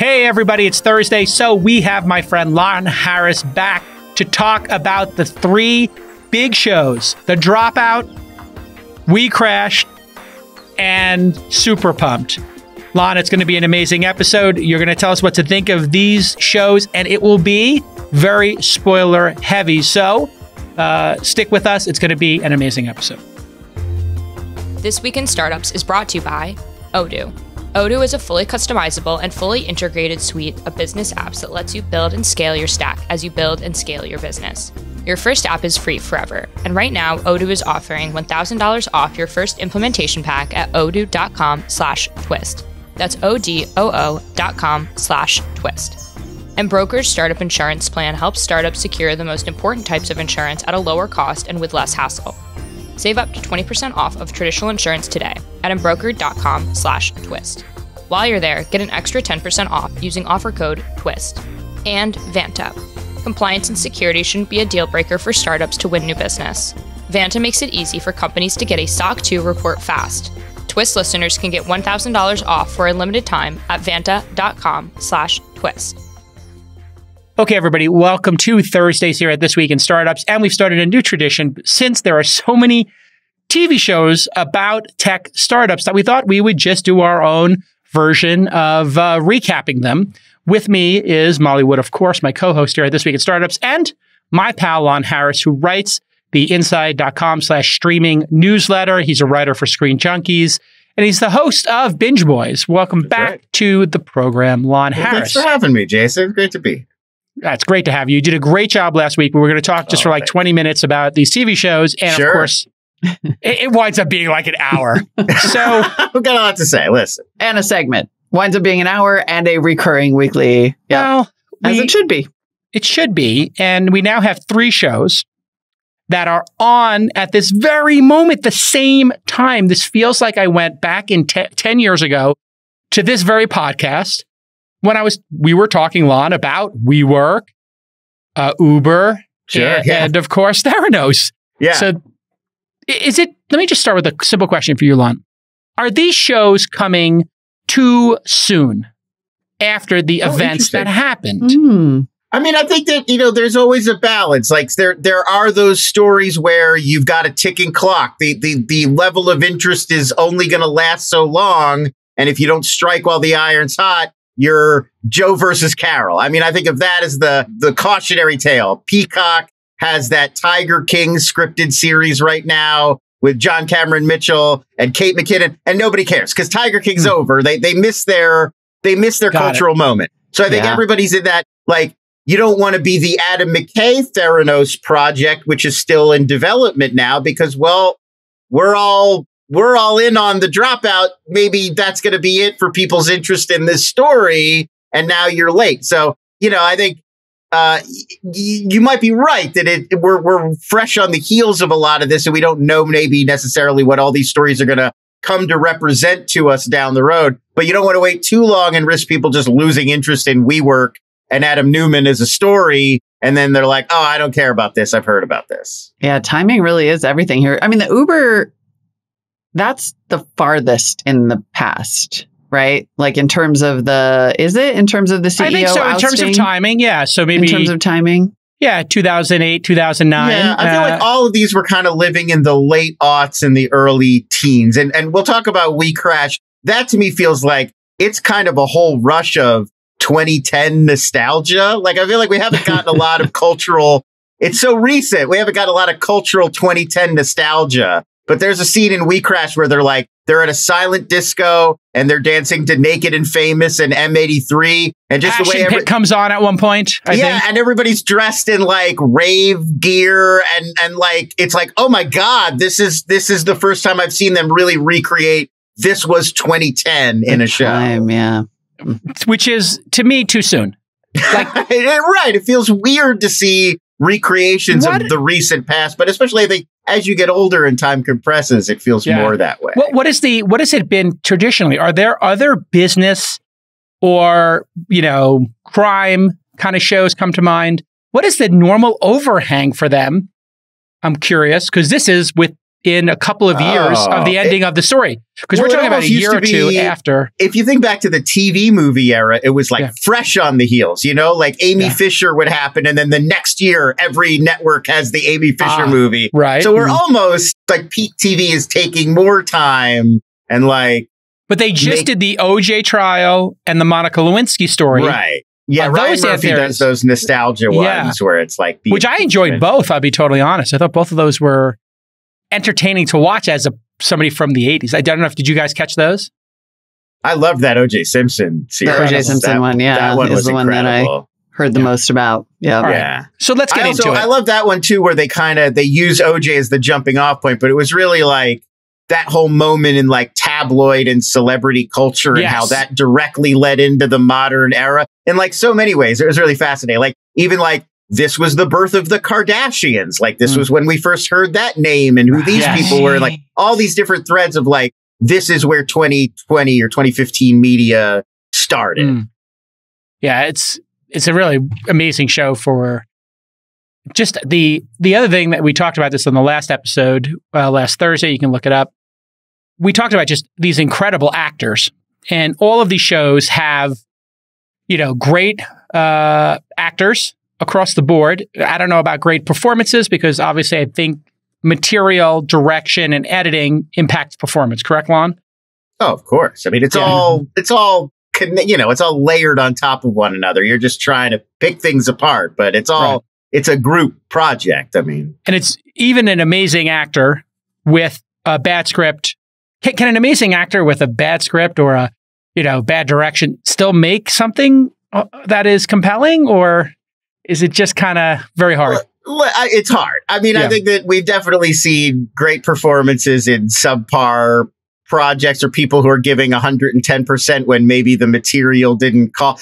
Hey everybody, it's Thursday, so we have my friend Lon Harris back to talk about the three big shows, the Dropout, WeCrashed, and Super Pumped. Lon, it's going to be an amazing episode. You're going to tell us what to think of these shows, and it will be very spoiler heavy. So stick with us. It's going to be an amazing episode. This Week in Startups is brought to you by Odoo. Odoo is a fully customizable and fully integrated suite of business apps that lets you build and scale your stack as you build and scale your business. Your first app is free forever, and right now, Odoo is offering $1,000 off your first implementation pack at odoo.com/twist. That's odoo.com/twist. Embroker's startup insurance plan helps startups secure the most important types of insurance at a lower cost and with less hassle. Save up to 20% off of traditional insurance today at embroker.com/twist. While you're there, get an extra 10% off using offer code TWIST. And Vanta. Compliance and security shouldn't be a deal breaker for startups to win new business. Vanta makes it easy for companies to get a SOC 2 report fast. Twist listeners can get $1,000 off for a limited time at vanta.com/twist. Okay, everybody, welcome to Thursdays here at This Week in Startups. And we've started a new tradition since there are so many TV shows about tech startups that we thought we would just do our own version of recapping them. With me is Molly Wood, of course, my co-host here at This Week in Startups, and my pal Lon Harris, who writes the inside.com/streaming newsletter. He's a writer for Screen Junkies, and he's the host of Binge Boys. Welcome back to the program, Lon Harris. Thanks for having me, Jason. Great to be. It's great to have you. You did a great job last week. We were going to talk just for like 20 minutes about these TV shows. And of course, it winds up being like an hour. So we've got a lot to say. Listen. And a segment. Winds up being an hour and a recurring weekly. Well, as it should be. It should be. And we now have three shows that are on at this very moment, the same time. This feels like I went back in 10 years ago to this very podcast. When we were talking, Lon, about WeWork, Uber, and of course, Theranos. Yeah. So let me just start with a simple question for you, Lon. Are these shows coming too soon after the events that happened? I mean, I think that, there's always a balance. Like there are those stories where you've got a ticking clock. The level of interest is only going to last so long. And if you don't strike while the iron's hot, you're Joe versus Carol. I mean, I think of that as the cautionary tale. Peacock has that Tiger King scripted series right now with John Cameron Mitchell and Kate McKinnon, and nobody cares because Tiger King's over. They missed their cultural moment. So I think everybody's in that, like, you don't want to be the Adam McKay Theranos project, which is still in development now because, well, we're all in on the Dropout. Maybe that's going to be it for people's interest in this story. And now you're late. So, I think you might be right that we're fresh on the heels of a lot of this. And we don't know maybe necessarily what all these stories are going to come to represent to us down the road. But you don't want to wait too long and risk people just losing interest in WeWork and Adam Neumann as a story. And then they're like, oh, I don't care about this. I've heard about this. Yeah, timing really is everything here. I mean, the Uber... That's the farthest in the past, right? Like in terms of is it in terms of the CEO? I think so. Ousting? In terms of timing, yeah. So maybe in terms of timing, yeah, 2008, 2009. Yeah, I feel like all of these were kind of living in the late aughts and the early teens, and we'll talk about WeCrashed. That to me feels like it's kind of a whole rush of 2010 nostalgia. Like I feel like we haven't gotten a lot of cultural. It's so recent. We haven't got a lot of cultural 2010 nostalgia. But there's a scene in WeCrashed where they're at a silent disco and they're dancing to Naked and Famous and M83. And just Passion the way Pit comes on at one point. I think. And everybody's dressed in like rave gear and like it's like, oh my God, this is the first time I've seen them really recreate. This was 2010 in a show. Yeah. Which is to me too soon. Like right. It feels weird to see recreations of the recent past, but especially I think as you get older and time compresses, it feels more that way. What has it been traditionally? Are there other business or, crime kind of shows come to mind? What is the normal overhang for them? I'm curious because this is in a couple of years of the ending of the story. Because we're talking about a year or two after. If you think back to the TV movie era, it was like fresh on the heels, you know, like Amy Fisher would happen. And then the next year, every network has the Amy Fisher movie. Right. So we're almost like peak TV is taking more time and like. But they just did the OJ trial and the Monica Lewinsky story. Right. Yeah, Ryan Murphy does those nostalgia ones where it's like... Which I enjoyed both, I'll be totally honest. I thought both of those were entertaining to watch as somebody from the 80s. I don't know did you guys catch those? I loved that O.J. Simpson series. The O.J. Simpson one, That one was the one that I heard the most about. Yeah. Right. Yeah. So let's get into it. I love that one too, where they use O.J. as the jumping off point, but it was really like that whole moment in like tabloid and celebrity culture and how that directly led into the modern era in like so many ways. It was really fascinating. Like even like this was the birth of the Kardashians. Like this was when we first heard that name and who these people were. Like all these different threads of like, this is where 2020 or 2015 media started. Yeah, it's a really amazing show for just the other thing that we talked about this on the last episode, last Thursday, you can look it up. We talked about just these incredible actors, and all of these shows have, you know, great actors across the board. I don't know about great performances because obviously I think material, direction, and editing impacts performance. Correct, Lon? Oh, of course. I mean, it's all you know, it's all layered on top of one another. You're just trying to pick things apart, but it's all it's a group project. I mean, and it's even an amazing actor with a bad script. Can an amazing actor with a bad script or a, you know, bad direction still make something that is compelling, or is it just kind of very hard? It's hard. I mean, I think that we've definitely seen great performances in subpar projects or people who are giving 110% when maybe the material didn't call.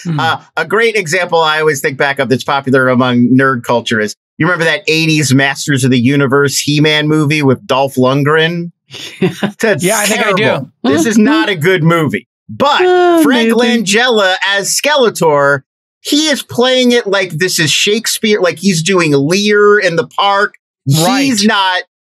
A great example I always think back of that's popular among nerd culture is, you remember that 80s Masters of the Universe He-Man movie with Dolph Lundgren? I think I do. This is not a good movie. But Frank Langella as Skeletor, he is playing it like this is Shakespeare, like he's doing Lear in the park. Right.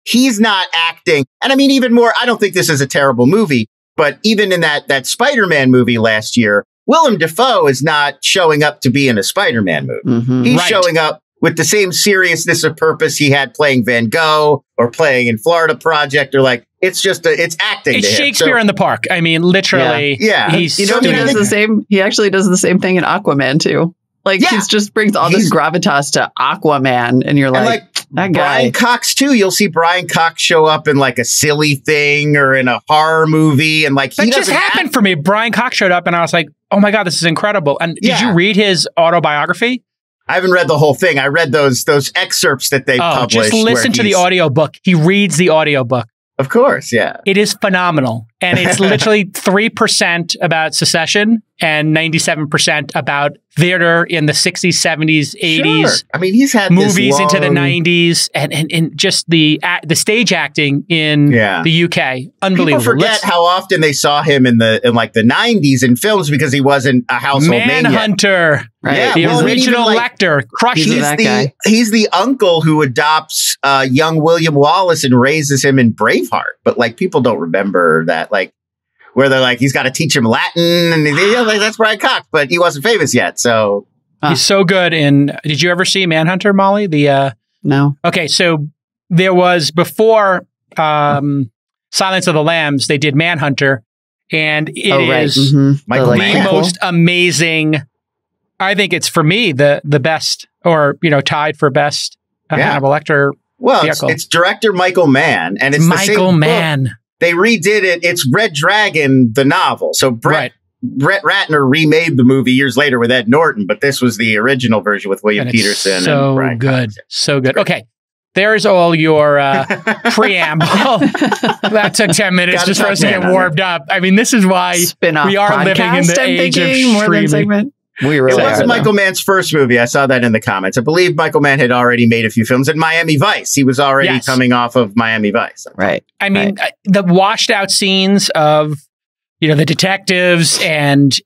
He's not acting. And I mean, even more, I don't think this is a terrible movie, but even in that Spider-Man movie last year, Willem Dafoe is not showing up to be in a Spider-Man movie. He's showing up with the same seriousness of purpose he had playing Van Gogh or playing in Florida Project, or like, it's just it's acting. It's Shakespeare in the park. I mean, literally. Yeah. He's he does the same. He actually does the same thing in Aquaman too. Like he just brings all this gravitas to Aquaman, and you're like that guy. Brian Cox too. You'll see Brian Cox show up in like a silly thing or in a horror movie, and like that just happened for me. Brian Cox showed up, and I was like, "Oh my god, this is incredible!" And did you read his autobiography? I haven't read the whole thing. I read those excerpts that they published. Just listen to the audiobook. He reads the audiobook. Of course, yeah. It is phenomenal. And it's literally 3% about secession and 97% about theater in the 60s, 70s, 80s. I mean, he's had movies into the 90s and just the stage acting in the UK. Unbelievable. People forget how often they saw him in like the 90s in films because he wasn't a household name yet. Manhunter. Right. Yeah, the original Lecter. He's the uncle who adopts young William Wallace and raises him in Braveheart. But like people don't remember that, like where they're like, he's got to teach him Latin, and like, that's Brian Cox, but he wasn't famous yet. So he's so good. Did you ever see Manhunter, Molly? No. Okay, so there was before Silence of the Lambs, they did Manhunter, and it is the most amazing. I think it's for me the best, or tied for best Hannibal Lecter. Well, it's director Michael Mann, and it's Michael Mann. Book. They redid it. It's Red Dragon, the novel. So Brett Ratner remade the movie years later with Ed Norton, but this was the original version with William Peterson. So and Brian good, Cox. So good. Okay, there's all your preamble. That took 10 minutes just for us to get warmed up. I mean, this is why we are living in the age of streaming. It wasn't Michael Mann's first movie. I saw that in the comments. I believe Michael Mann had already made a few films in Miami Vice. He was already coming off of Miami Vice. Right. I mean, the washed out scenes of, the detectives and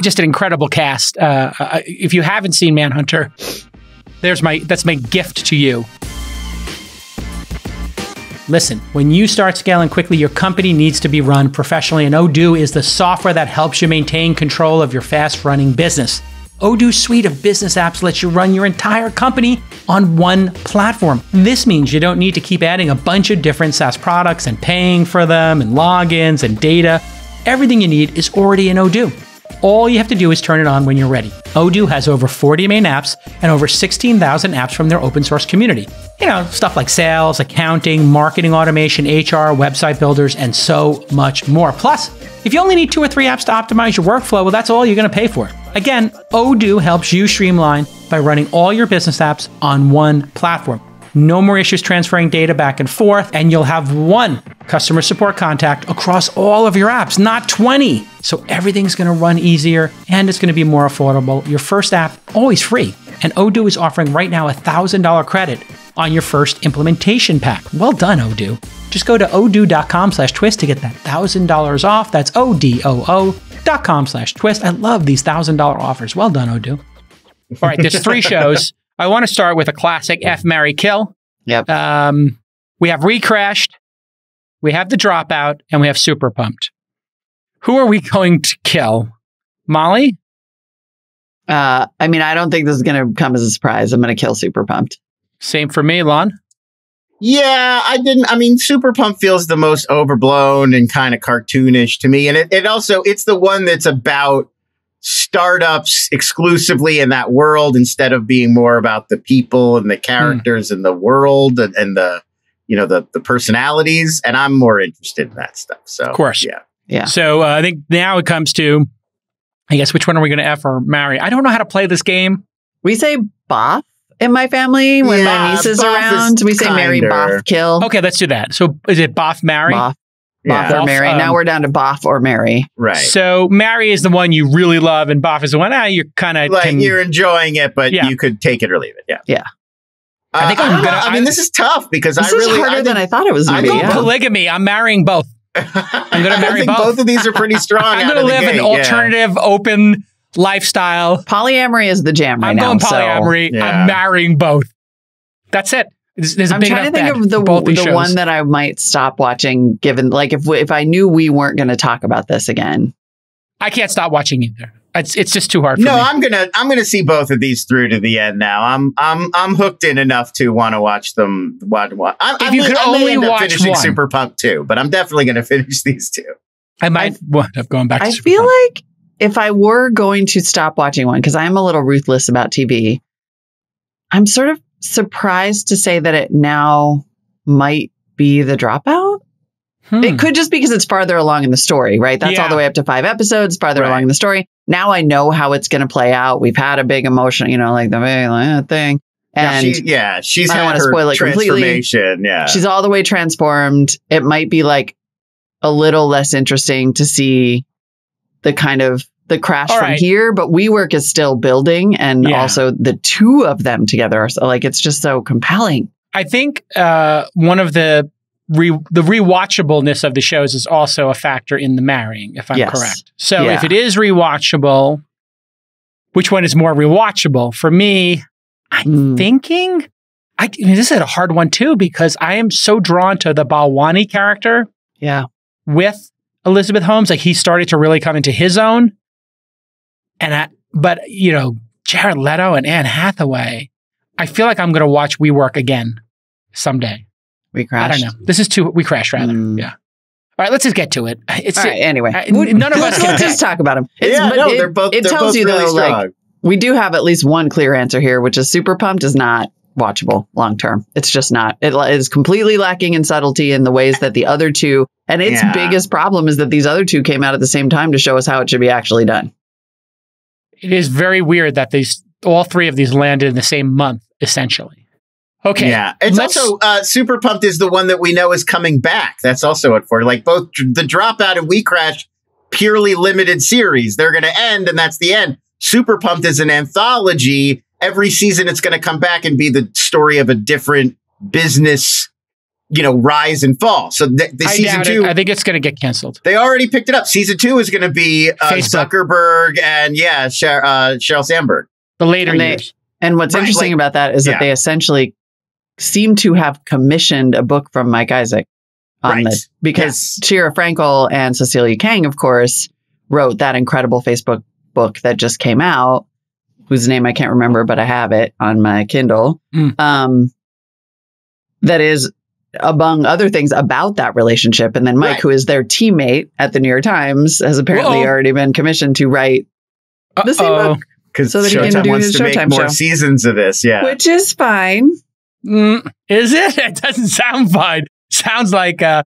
just an incredible cast. If you haven't seen Manhunter, that's my gift to you. Listen, when you start scaling quickly, your company needs to be run professionally, and Odoo is the software that helps you maintain control of your fast-running business. Odoo's suite of business apps lets you run your entire company on one platform. This means you don't need to keep adding a bunch of different SaaS products and paying for them and logins and data. Everything you need is already in Odoo. All you have to do is turn it on when you're ready. Odoo has over 40 main apps and over 16,000 apps from their open source community. You know, stuff like sales, accounting, marketing automation, HR, website builders, and so much more. Plus, if you only need 2 or 3 apps to optimize your workflow, well, that's all you're going to pay for. Again, Odoo helps you streamline by running all your business apps on one platform. No more issues transferring data back and forth, and you'll have one customer support contact across all of your apps, not 20. So everything's going to run easier, and it's going to be more affordable. Your first app, always free. And Odoo is offering right now $1,000 credit on your first implementation pack. Well done, Odoo. Just go to odoo.com/twist to get that $1,000 off. That's odoo.com/twist. I love these $1,000 offers. Well done, Odoo. All right, there's 3 shows. I want to start with a classic, F, Marry, Kill. Yep. We have WeCrashed, we have The Dropout, and we have Super Pumped. Who are we going to kill? Molly? I mean, I don't think this is going to come as a surprise. I'm going to kill Super Pumped. Same for me, Lon. Yeah, I mean, Super Pump feels the most overblown and kind of cartoonish to me. And it also, it's the one that's about startups exclusively in that world instead of being more about the people and the characters and the world and the, you know, the personalities. And I'm more interested in that stuff. So, of course. Yeah. So I think now it comes to, I guess, which one are we going to F or marry? I don't know how to play this game. We say Boff in my family when my niece is around. We say marry, Boff, kill. Okay, let's do that. So is it Boff, marry? Boff or marry. Now we're down to Boff or marry. Right. So marry is the one you really love, and Boff is the one you're kind of like you're enjoying it, but you could take it or leave it. Yeah. Yeah. I think I'm gonna. I mean, this is tough because this is harder than I thought it was. I'm going polygamy. I'm marrying both. I'm going to marry both. Both of these are pretty strong. I'm going to live an alternative, open lifestyle. Polyamory is the jam right now. I'm going polyamory. So, I'm marrying both. That's it. There's I'm trying to think of the one that I might stop watching, given like if I knew we weren't going to talk about this again. I can't stop watching either. It's just too hard for me. No, I'm gonna see both of these through to the end now. I'm hooked in enough to want to watch them. If you could only watch finishing one. Super Pump 2, but I'm definitely gonna finish these 2. I might end up going back to I Super feel Pump. like if I were going to stop watching one, because I'm a little ruthless about TV, I'm sort of surprised to say that it now might be The Dropout. It could just because it's farther along in the story, right? That's all the way up to 5 episodes, farther along in the story. Now I know how it's going to play out. We've had a big emotion, you know, like the big thing. And she's I don't had want to her spoil it completely. Yeah. She's all the way transformed. It might be like a little less interesting to see the kind of the crash from here, but WeWork is still building. And also the 2 of them together are so, like, it's just so compelling. I think one of the rewatchableness of the shows is also a factor in the marrying, if I'm correct. So if it is rewatchable, which one is more rewatchable? For me, I'm thinking, I mean, this is a hard one too, because I am so drawn to the Balwani character with Elizabeth Holmes. Like he started to really come into his own. But you know, Jared Leto and Anne Hathaway, I feel like I'm going to watch WeWork again someday. WeCrashed. I don't know. This is too WeCrashed rather. Yeah. All right, let's just get to it. All right. Anyway, none of us can let's just talk about them. They're both. It tells you really though, strong. like we do have at least one clear answer here, which is Super Pumped is not watchable long term. It's just not. It is completely lacking in subtlety in the ways that the other 2. And its biggest problem is that these other 2 came out at the same time to show us how it should be actually done. It is very weird that all 3 of these landed in the same month, essentially. Okay. Yeah. It's also Super Pumped is the one that we know is coming back. That's also it for like both The Dropout and WeCrashed, purely limited series. They're going to end and that's the end. Super Pumped is an anthology. Every season it's going to come back and be the story of a different business, you know, rise and fall. So the season 2, I think it's going to get canceled. They already picked it up. Season 2 is going to be Zuckerberg and Sheryl Sandberg. The later years. And what's interesting about that is that they essentially seem to have commissioned a book from Mike Isaac on this, because Shira Frankel and Cecilia Kang, of course, wrote that incredible Facebook book that just came out, whose name I can't remember, but I have it on my Kindle. That is, among other things, about that relationship. And then Mike, who is their teammate at the New York Times, has apparently already been commissioned to write the same book. Because so that Showtime he can do wants his to make Showtime more show. seasons of this, Which is fine. Is it? It doesn't sound fine. Sounds like, I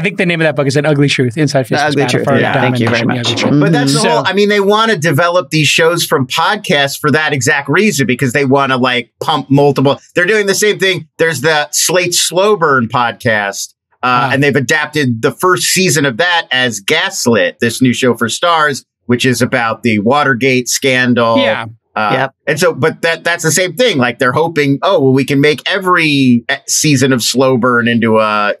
think the name of that book is An Ugly Truth, Inside Fist. The Ugly Truth. Thank you very much. But that's the whole, I mean, they want to develop these shows from podcasts for that exact reason, because they want to like pump multiple. They're doing the same thing. There's the Slate Slow Burn podcast, and they've adapted the first season of that as Gaslit, this new show for Starz, which is about the Watergate scandal. Yeah. And so, but that's the same thing. Like they're hoping, we can make every season of Slow Burn into a,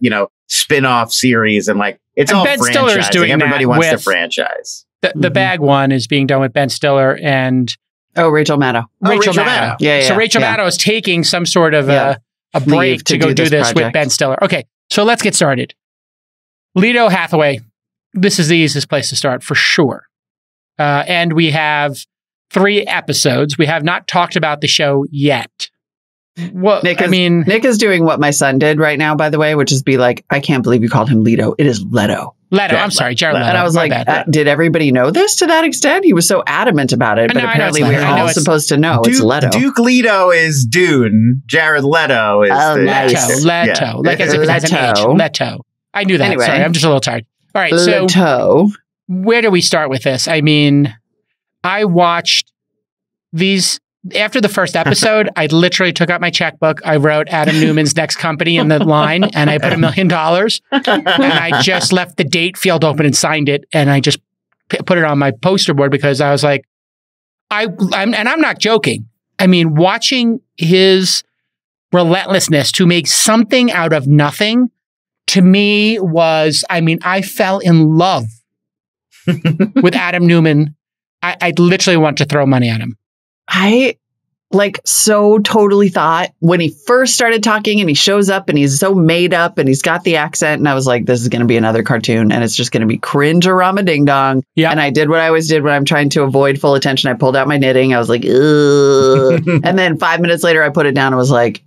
spin-off series. And like, it's all Ben Stiller is doing Everybody that wants to with franchise. The bag one is being done with Ben Stiller and Rachel Maddow. Rachel Maddow. Yeah. So Rachel Maddow is taking some sort of a break to go do this with Ben Stiller. Okay. So let's get started. Leto Hathaway. This is the easiest place to start for sure. And we have 3 episodes. We have not talked about the show yet. Well, Nick is doing what my son did right now, by the way, which is be like, I can't believe you called him Leto. It is Leto. I'm sorry, Jared Leto. And I was like, did everybody know this to that extent? He was so adamant about it, but apparently we're all supposed to know it's Leto. Duke Leto is Dune. Jared Leto is Leto. Like as an H. Leto. I knew that. Anyway, sorry, I'm just a little tired. All right, so where do we start with this? I mean, I watched these. After the first episode, I literally took out my checkbook. I wrote Adam Newman's next company in the line, and I put $1 million. And I just left the date field open and signed it. And I just put it on my poster board because I was like, I'm not joking. I mean, watching his relentlessness to make something out of nothing, to me was, I fell in love with Adam Newman. I literally want to throw money at him. I so totally thought when he first started talking and he shows up and he's so made up and he's got the accent, and I was like, this is going to be another cartoon and it's just going to be cringe-a-rama ding-dong. Yeah. And I did what I always did when I'm trying to avoid full attention. I pulled out my knitting. I was like, ugh. And then 5 minutes later, I put it down and was like,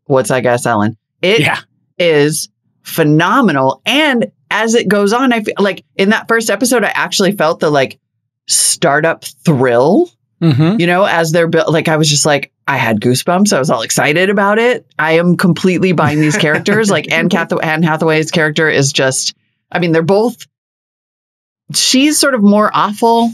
what's that guy selling? It is phenomenal. And as it goes on, I feel like in that first episode, I actually felt the startup thrill. As they're built, I was just like, I had goosebumps. I was all excited about it. I am completely buying these characters. Anne Hathaway's character is just, they're both, she's sort of more awful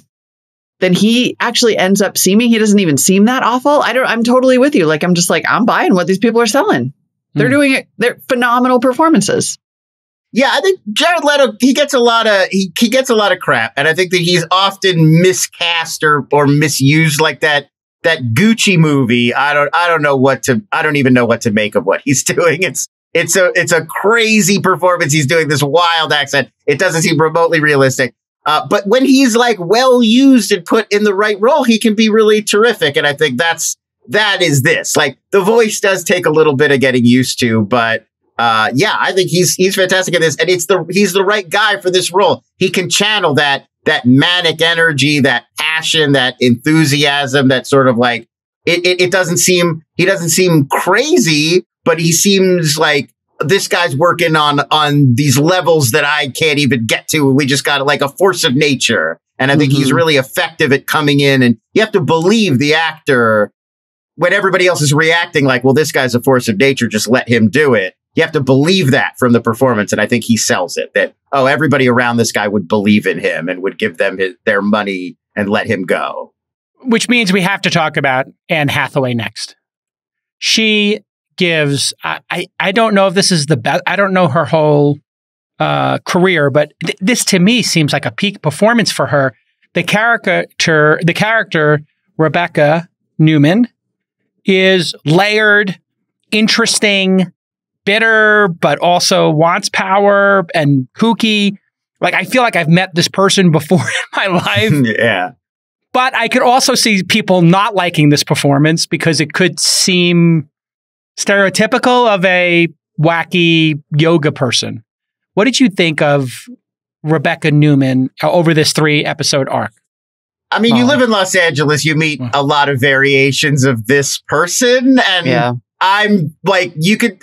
than he actually ends up seeming. He doesn't even seem that awful. I'm totally with you. I'm just I'm buying what these people are selling. They're doing it. They're phenomenal performances. Yeah, I think Jared Leto, he gets a lot of crap, and I think that he's often miscast or misused, like that Gucci movie. I don't even know what to make of what he's doing. It's a crazy performance. He's doing this wild accent. It doesn't seem remotely realistic. But when he's well used and put in the right role, he can be really terrific. And I think that is this. The voice does take a little bit of getting used to, but I think he's fantastic at this, and he's the right guy for this role. He can channel that manic energy, that passion, that enthusiasm, that sort of it doesn't seem, he doesn't seem crazy, but he seems like this guy's working on these levels that I can't even get to. We just got a force of nature. And I think he's really effective at coming in, and you have to believe the actor when everybody else is reacting well, this guy's a force of nature, just let him do it. You have to believe that from the performance. And I think he sells it, that, everybody around this guy would believe in him and would give them their money and let him go. Which means we have to talk about Anne Hathaway next. She gives, I don't know if this is the best, I don't know her whole career, but this to me seems like a peak performance for her. The character Rebekah Neumann is layered, interesting, bitter, but also wants power and kooky. I feel like I've met this person before in my life. Yeah. But I could also see people not liking this performance because it could seem stereotypical of a wacky yoga person. What did you think of Rebekah Neumann over this 3-episode arc? I mean, you live in Los Angeles, you meet a lot of variations of this person, and I'm like, you could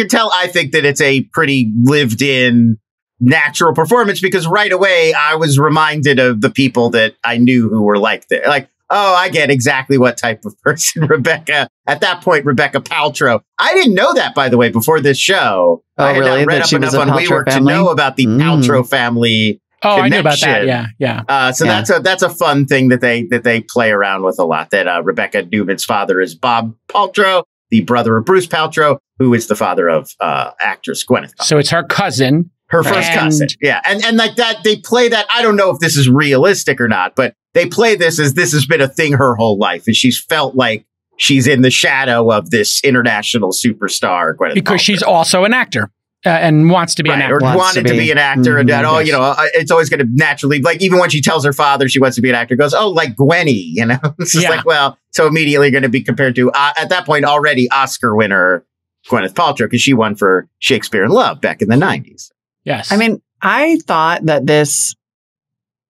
tell I think that it's a pretty lived in natural performance, because right away I was reminded of the people that I knew who were like that. Like, oh, I get exactly what type of person Rebekah, at that point, Rebekah Paltrow. I didn't know that, by the way, before this show. Oh, I had really? not read up enough on WeWork to know about the Paltrow family. Oh, I knew about that. Yeah. So that's a fun thing that they play around with a lot. That Rebekah Neumann's father is Bob Paltrow, the brother of Bruce Paltrow, who is the father of actress Gwyneth Paltrow. So it's her cousin. Her first cousin. Yeah. And like that, they play that. I don't know if this is realistic or not, but they play this as this has been a thing her whole life. And she's felt like she's in the shadow of this international superstar, Gwyneth because Paltrow. She's also an actor. And wants to be an actor. Or wanted to be an actor. And you know, it's always going to naturally, like, even when she tells her father she wants to be an actor, goes, oh, like Gwenny, you know? It's just like, well, so immediately going to be compared to, at that point, already Oscar winner Gwyneth Paltrow, because she won for Shakespeare in Love back in the 90s. Yes. I mean, I thought that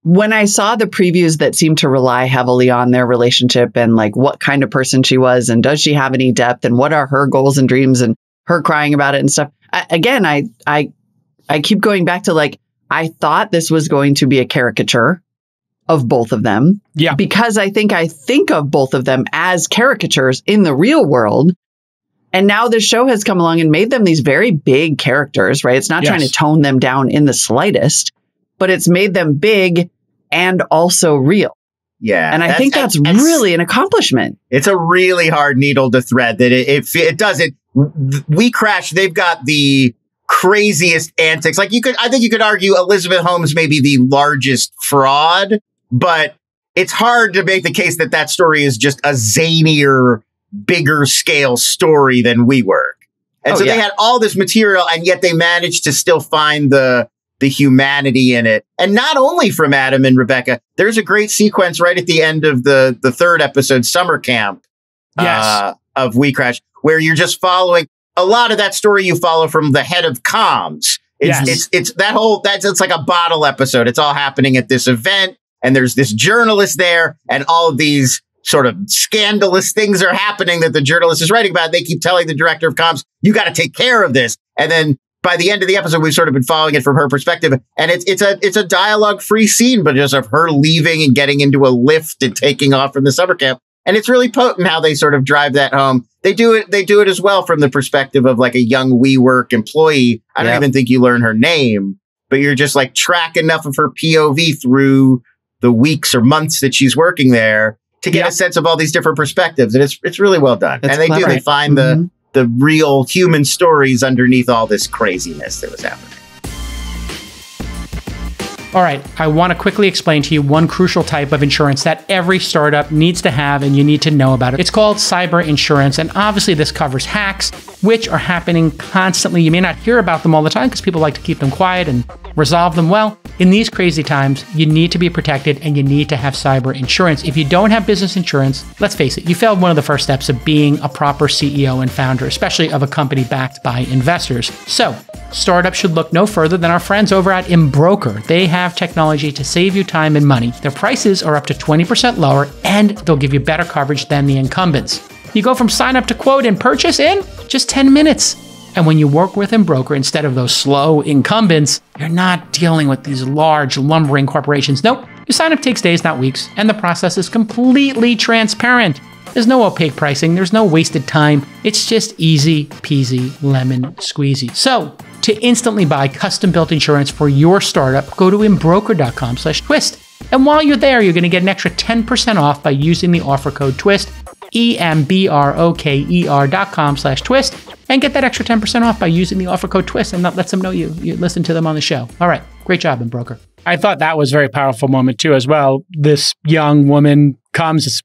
when I saw the previews that seemed to rely heavily on their relationship and like what kind of person she was and does she have any depth and what are her goals and dreams and her crying about it and stuff. I keep going back to like, I thought this was going to be a caricature of both of them. Yeah. Because I think of both of them as caricatures in the real world. And now this show has come along and made them these very big characters, right? It's not trying to tone them down in the slightest, but it's made them big and also real. Yeah. And I think that's really an accomplishment. It's a really hard needle to thread that it doesn't. WeCrashed, they've got the craziest antics. Like I think you could argue Elizabeth Holmes may be the largest fraud, but it's hard to make the case that story is just a zanier, bigger scale story than WeWork. And they had all this material, and yet they managed to still find the humanity in it. And not only from Adam and Rebekah, there's a great sequence right at the end of the 3rd episode, Summer Camp, of WeCrashed, where you're just following a lot of that story. You follow from the head of comms. It's like a bottle episode. It's all happening at this event, and there's this journalist there, and all of these sort of scandalous things are happening that the journalist is writing about. They keep telling the director of comms, you got to take care of this. And then by the end of the episode, we've sort of been following it from her perspective. And it's a dialogue free scene, but just of her leaving and getting into a lift and taking off from the summer camp. And it's really potent how they sort of drive that home. They do it as well from the perspective of like a young WeWork employee. I don't even think you learn her name, but you're just like track enough of her POV through the weeks or months that she's working there to get a sense of all these different perspectives. And it's really well done. It's and clever. they find the real human stories underneath all this craziness that was happening. All right, I want to quickly explain to you one crucial type of insurance that every startup needs to have, and you need to know about it. It's called cyber insurance, and obviously this covers hacks, which are happening constantly. You may not hear about them all the time because people like to keep them quiet and resolve them well. In these crazy times, you need to be protected, and you need to have cyber insurance. If you don't have business insurance, let's face it, you failed one of the first steps of being a proper CEO and founder, especially of a company backed by investors. So, startups should look no further than our friends over at Embroker. They have technology to save you time and money. Their prices are up to 20% lower, and they'll give you better coverage than the incumbents. You go from sign up to quote and purchase in just 10 minutes. And when you work with Embroker instead of those slow incumbents, you're not dealing with these large lumbering corporations. Nope, your sign up takes days, not weeks, and the process is completely transparent. There's no opaque pricing. There's no wasted time. It's just easy peasy lemon squeezy. So to instantly buy custom-built insurance for your startup, go to embroker.com/twist. And while you're there, you're going to get an extra 10% off by using the offer code TWIST, embroker.com/twist, and get that extra 10% off by using the offer code TWIST, and that lets them know you listen to them on the show. All right. Great job, Embroker. I thought that was a very powerful moment too as well. This young woman comes, it's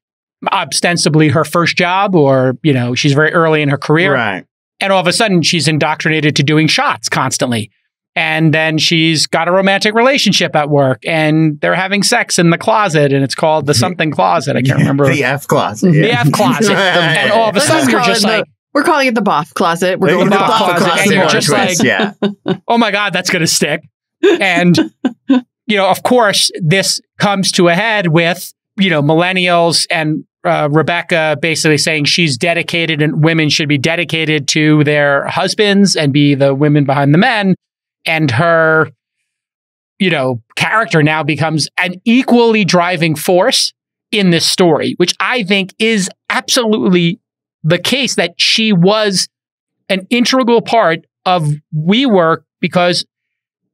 ostensibly her first job, or, you know, she's very early in her career. Right. And all of a sudden she's indoctrinated to doing shots constantly. And then she's got a romantic relationship at work, and they're having sex in the closet, and it's called the something closet. I can't remember. The F closet. The F closet. And all of a sudden you're just like, We're calling it the Boff closet. We're going The to the Boff Boff closet. And you're just like, yeah. oh my God, that's going to stick. And, of course, this comes to a head with, millennials and Rebekah basically saying she's dedicated and women should be dedicated to their husbands and be the women behind the men. And her, character now becomes an equally driving force in this story, which I think is absolutely the case, that she was an integral part of WeWork because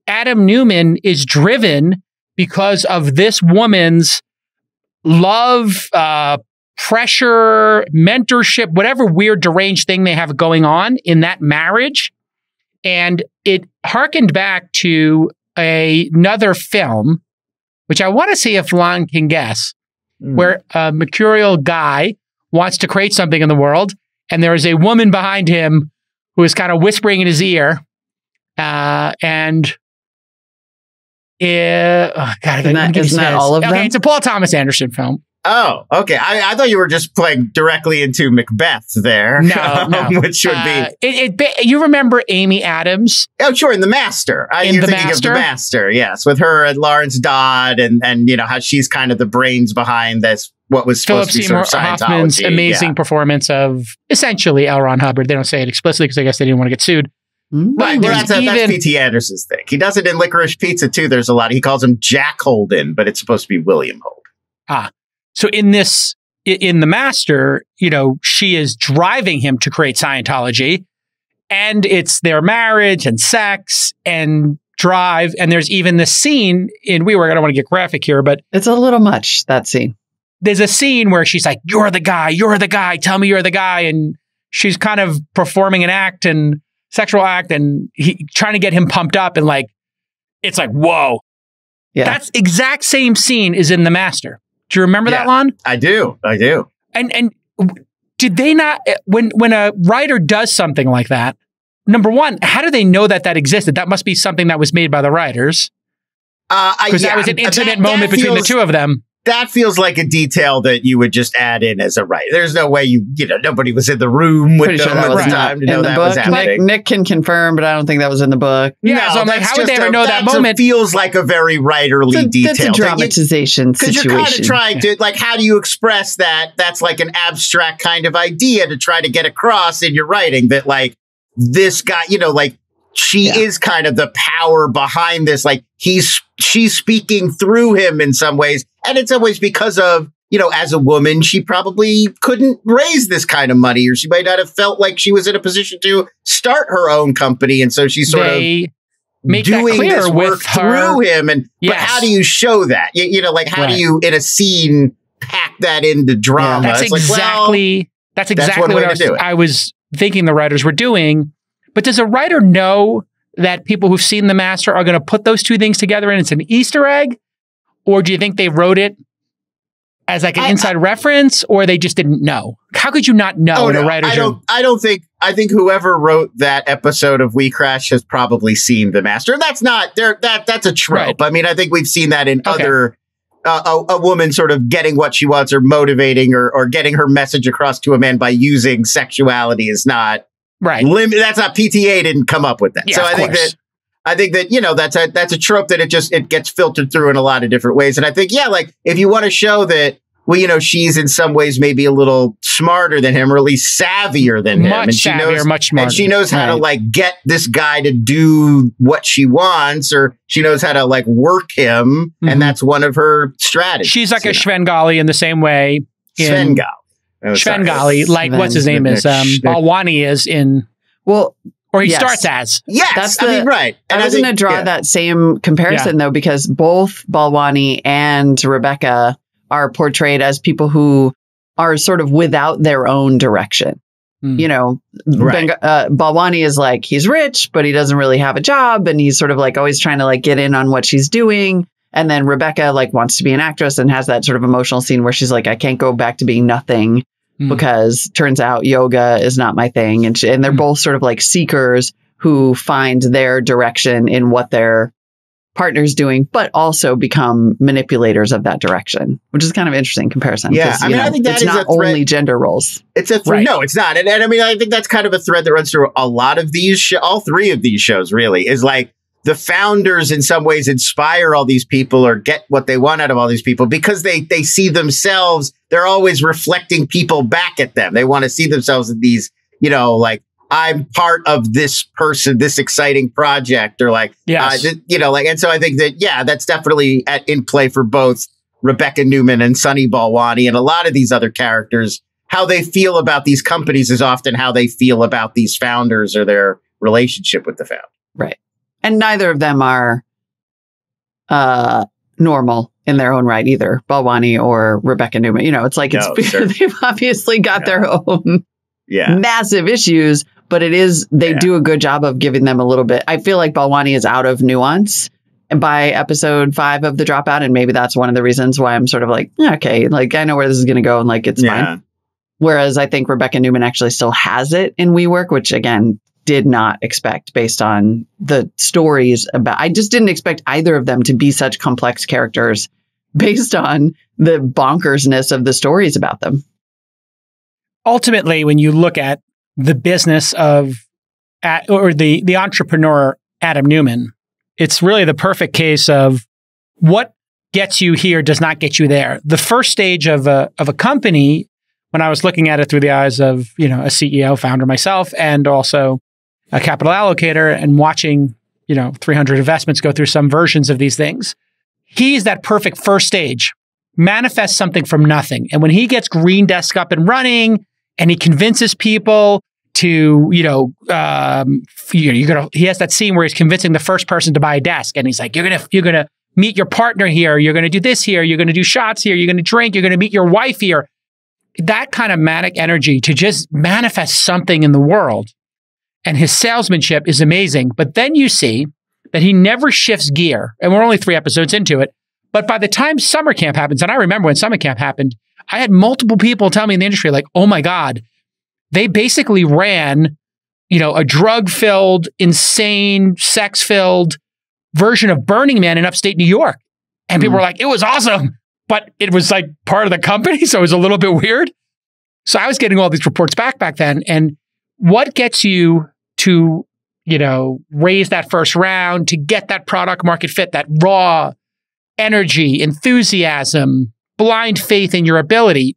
Adam Neumann is driven because of this woman's love, pressure, mentorship, whatever weird deranged thing they have going on in that marriage. And it harkened back to another film, which I want to see if Lon can guess, where a mercurial guy wants to create something in the world, and there is a woman behind him who is kind of whispering in his ear, isn't that all of them? Okay, it's a Paul Thomas Anderson film. Oh, okay. I thought you were just playing directly into Macbeth there. No. Which would be... you remember Amy Adams? Oh, sure, in The Master. You're thinking of The Master, yes, with her and Lawrence Dodd and how she's kind of the brains behind this, what was supposed to be sort of Scientology. Hoffman's amazing performance of essentially L. Ron Hubbard. They don't say it explicitly because I guess they didn't want to get sued. Right, that's P.T. Anderson's thing. He does it in Licorice Pizza, too. There's a lot. He calls him Jack Holden, but it's supposed to be William Holden. So in The Master, she is driving him to create Scientology, and it's their marriage and sex and drive. And there's even the scene in WeWork. I don't want to get graphic here, but it's a little much, that scene. There's a scene where she's like, you're the guy, tell me you're the guy. And she's kind of performing an act and sexual act and trying to get him pumped up. And it's like, whoa. Yeah. That's exact same scene is in The Master. Do you remember that, Lon? I do. And did they not, when a writer does something like that, number one, how do they know that existed? That must be something that was made by the writers. Because that was an intimate moment between the two of them. That feels like a detail that you would just add in as a writer. There's no way nobody was in the room with them at the time to know that was happening. Nick can confirm, but I don't think that was in the book. Yeah, so I'm like, how would they ever know that moment? Feels like a very writerly detail. That's a dramatization situation. Because you're kind of trying to, how do you express that? That's like an abstract kind of idea to try to get across in your writing that, this guy, she is kind of the power behind this. She's speaking through him in some ways. And in some ways because of, as a woman, she probably couldn't raise this kind of money, or she might not have felt like she was in a position to start her own company. And so she's sort of doing this work through him. But how do you show that? How do you, in a scene, pack that into drama? That's exactly what I was thinking the writers were doing. But does a writer know that people who've seen The Master are going to put those two things together and it's an Easter egg? Or do you think they wrote it as an inside reference, or they just didn't know? How could you not know in a writer's room? I think whoever wrote that episode of WeCrashed has probably seen The Master. And that's not that's a trope. Right. I mean, I think we've seen that in other a woman sort of getting what she wants or motivating or getting her message across to a man by using sexuality is not that's not PTA didn't come up with that. Yeah, so I think that that's a trope that it gets filtered through in a lot of different ways. And I think if you want to show that she's in some ways maybe a little smarter than him, or at least savvier than him, much smarter, and she knows how to get this guy to do what she wants, or she knows how to work him, and that's one of her strategies. She's like a Svengali in the same way. Svengali, what's his name is Balwani is in. Well, or he starts as. Yes, right. And I was going to draw that same comparison though, because both Balwani and Rebekah are portrayed as people who are sort of without their own direction. Balwani is he's rich, but he doesn't really have a job, and he's sort of always trying to get in on what she's doing. And then Rebekah wants to be an actress and has that sort of emotional scene where she's like, I can't go back to being nothing because turns out yoga is not my thing. And they're both sort of seekers who find their direction in what they're partners doing, but also become manipulators of that direction, which is kind of interesting comparison. Yeah, I mean, I think that it's is not a thread. only gender roles. It's a thread. Right. No, it's not. And I mean, I think that's kind of a thread that runs through a lot of these, all three of these shows, really, is like the founders in some ways inspire all these people or get what they want out of all these people because they see themselves. They're always reflecting people back at them. They want to see themselves in these, you know, like, I'm part of this person, this exciting project, or like, you know, like, and so I think that, yeah, that's definitely in play for both Rebekah Neumann and Sunny Balwani and a lot of these other characters. How they feel about these companies is often how they feel about these founders or their relationship with the founder. Right. And neither of them are normal in their own right either, Balwani or Rebekah Neumann. You know, it's like they've obviously got their own massive issues. But they do a good job of giving them a little bit. I feel like Balwani is out of nuance by episode 5 of The Dropout. And maybe that's one of the reasons why I'm sort of like, okay, like I know where this is going to go and like it's fine. Whereas I think Rebekah Neumann actually still has it in WeWork, which again, did not expect based on the stories about. I just didn't expect either of them to be such complex characters based on the bonkersness of the stories about them. Ultimately, when you look at the business of, or the entrepreneur, Adam Neumann, it's really the perfect case of what gets you here does not get you there. The first stage of a company, when I was looking at it through the eyes of, you know, a CEO, founder myself, and also a capital allocator and watching, you know, 300 investments go through some versions of these things, he's that perfect first stage, manifests something from nothing. And when he gets Green Desk up and running, and he convinces people to, he has that scene where he's convincing the first person to buy a desk. And he's like, you're going to meet your partner here. You're going to do this here. You're going to do shots here. You're going to drink. You're going to meet your wife here. That kind of manic energy to just manifest something in the world. And his salesmanship is amazing. But then you see that he never shifts gear. And we're only 3 episodes into it. But by the time summer camp happens, and I remember when summer camp happened, I had multiple people tell me in the industry, like, oh my God, they basically ran, you know, a drug-filled, insane, sex-filled version of Burning Man in upstate New York. And people were like, it was awesome, but it was like part of the company, so it was a little bit weird. So I was getting all these reports back then. And what gets you to, you know, raise that first round, to get that product market fit, that raw energy, enthusiasm, blind faith in your ability,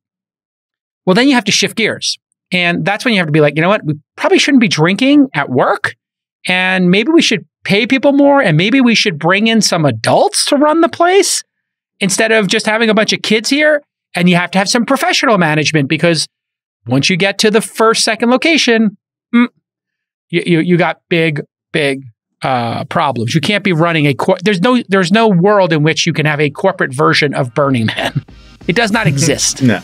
well, then you have to shift gears. And that's when you have to be like, you know what, we probably shouldn't be drinking at work. And maybe we should pay people more. And maybe we should bring in some adults to run the place instead of just having a bunch of kids here. And you have to have some professional management because once you get to the first, second location, you got big problems. You can't be running there's no world in which you can have a corporate version of Burning Man. It does not exist. No.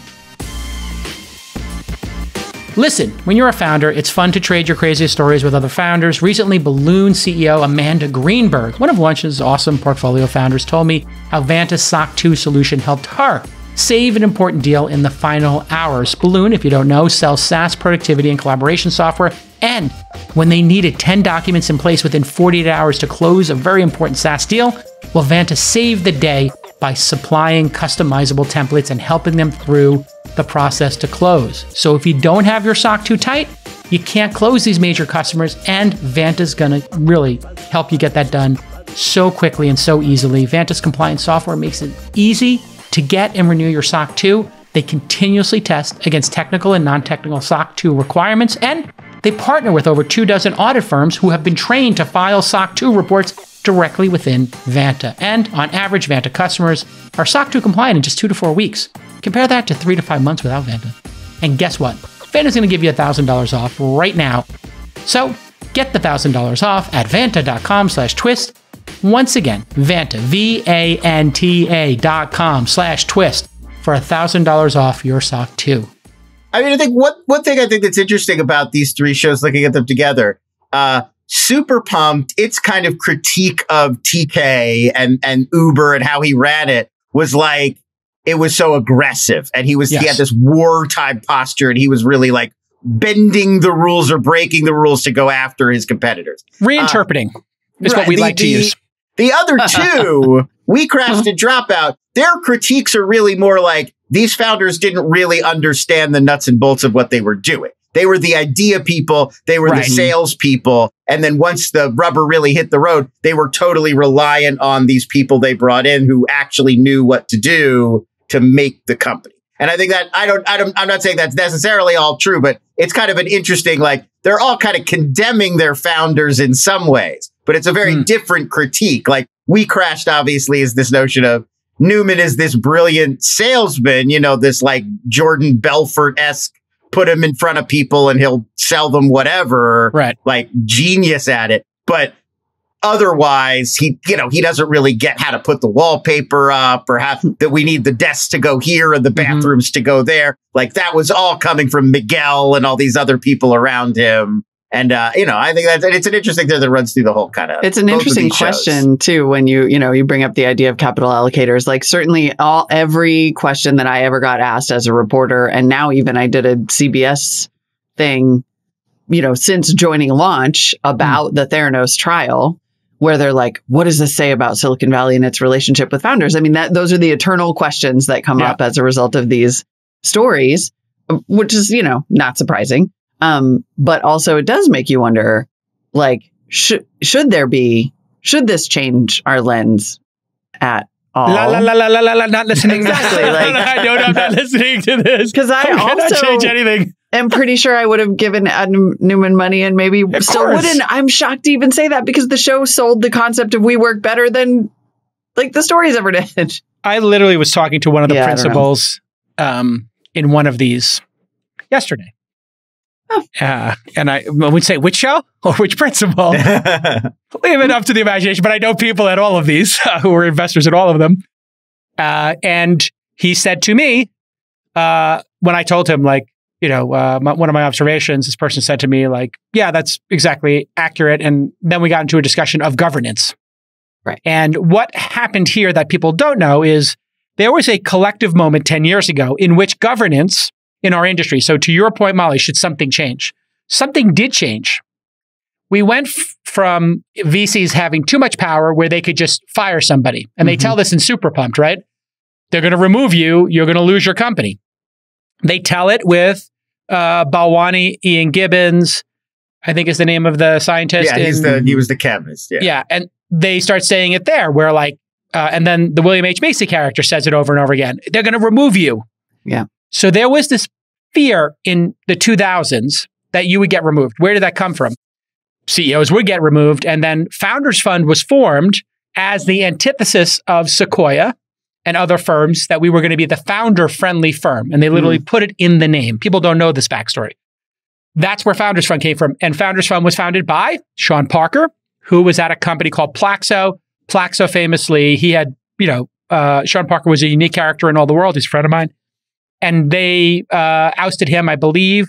Listen, when you're a founder, it's fun to trade your craziest stories with other founders. Recently, Balloon CEO Amanda Greenberg, one of Lunch's awesome portfolio founders, told me how Vanta's SOC 2 solution helped her save an important deal in the final hours. Balloon, if you don't know, sells SaaS productivity and collaboration software. And when they needed 10 documents in place within 48 hours to close a very important SaaS deal, well, Vanta saved the day by supplying customizable templates and helping them through the process to close. So if you don't have your SOC 2 tight, you can't close these major customers, and Vanta's going to really help you get that done so quickly and so easily. Vanta's compliance software makes it easy to get and renew your SOC 2. They continuously test against technical and non-technical SOC 2 requirements, and they partner with over 24 audit firms who have been trained to file SOC 2 reports directly within Vanta. And on average, Vanta customers are SOC 2 compliant in just 2 to 4 weeks. Compare that to 3 to 5 months without Vanta. And guess what? Vanta's going to give you $1,000 off right now. So get the $1,000 off at vanta.com/twist. Once again, Vanta, VANTA.com/twist for $1,000 off your SOC 2. I mean, I think one thing I think that's interesting about these 3 shows, looking at them together, Super Pumped, its kind of critique of TK and Uber and how he ran it was like, it was so aggressive, and he had this wartime posture, and he was really like bending the rules or breaking the rules to go after his competitors. Reinterpreting is what we like to use. The other two, WeCrashed and Dropout, their critiques are really more like these founders didn't really understand the nuts and bolts of what they were doing. They were the idea people. They were the sales people. And then once the rubber really hit the road, they were totally reliant on these people they brought in who actually knew what to do to make the company. And I think that I'm not saying that's necessarily all true, but it's kind of an interesting, like, they're all kind of condemning their founders in some ways, but it's a very different critique. Like, WeCrashed obviously is this notion of Neumann is this brilliant salesman, you know, this like Jordan Belfort-esque, put him in front of people and he'll sell them whatever, like genius at it. But otherwise, he doesn't really get how to put the wallpaper up or how that we need the desks to go here and the bathrooms to go there. Like that was all coming from Miguel and all these other people around him. And, I think it's an interesting thing that runs through the whole kind of. It's an interesting question, too, when you bring up the idea of capital allocators. Like, certainly every question that I ever got asked as a reporter, and now even I did a CBS thing, since joining Launch about the Theranos trial, where they're like, what does this say about Silicon Valley and its relationship with founders? I mean, those are the eternal questions that come up as a result of these stories, which is, not surprising. But also it does make you wonder, like, should this change our lens at all? Not listening. Exactly. Like, I'm not listening to this. Because I also change anything. am pretty sure I would have given Adam Neumann money and maybe still wouldn't. I'm shocked to even say that because the show sold the concept of WeWork better than like the stories ever did. I literally was talking to one of the principals in one of these yesterday. And I would say, which show or which principal? Leave it up to the imagination. But I know people at all of these who were investors in all of them. And he said to me, when I told him, like, one of my observations, this person said to me, like, yeah, that's exactly accurate. And then we got into a discussion of governance. Right. And what happened here that people don't know is there was a collective moment 10 years ago in which governance in our industry. So to your point, Molly, should something change? Something did change. We went from VCs having too much power where they could just fire somebody. And they tell this in Super Pumped, right? They're going to remove you. You're going to lose your company. They tell it with Balwani, Ian Gibbons, I think is the name of the scientist. Yeah, he was the chemist. Yeah. Yeah. And they start saying it there where like, and then the William H. Macy character says it over and over again. They're going to remove you. Yeah. So there was this fear in the 2000s that you would get removed. Where did that come from? CEOs would get removed. And then Founders Fund was formed as the antithesis of Sequoia and other firms, that we were going to be the founder-friendly firm. And they literally put it in the name. People don't know this backstory. That's where Founders Fund came from. And Founders Fund was founded by Sean Parker, who was at a company called Plaxo. Plaxo famously, he had, Sean Parker was a unique character in all the world. He's a friend of mine. And they ousted him, I believe,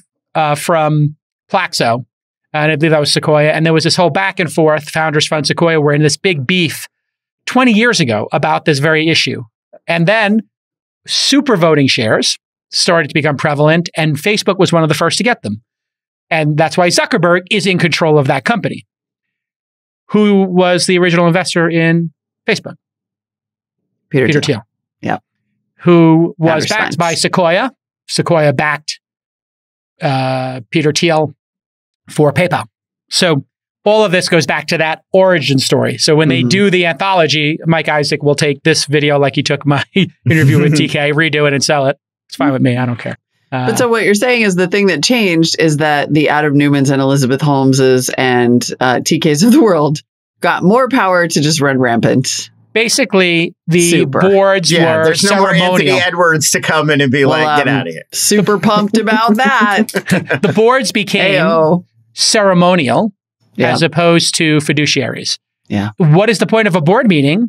from Plaxo. And I believe that was Sequoia. And there was this whole back and forth, Founders Fund, Sequoia, were in this big beef 20 years ago about this very issue. And then super voting shares started to become prevalent, and Facebook was one of the first to get them. And that's why Zuckerberg is in control of that company. Who was the original investor in Facebook? Peter Thiel. Yeah. Who was backed by Sequoia. Sequoia backed Peter Thiel for PayPal. So all of this goes back to that origin story. So when they do the anthology, Mike Isaac will take this video like he took my interview with TK, redo it and sell it. It's fine with me. I don't care. But so what you're saying is the thing that changed is that the Adam Neumanns and Elizabeth Holmeses and TKs of the world got more power to just run rampant. Basically, the boards were there's no more Anthony Edwards to come in and be like, get out of here. Super pumped about that. The boards became ceremonial as opposed to fiduciaries. Yeah. What is the point of a board meeting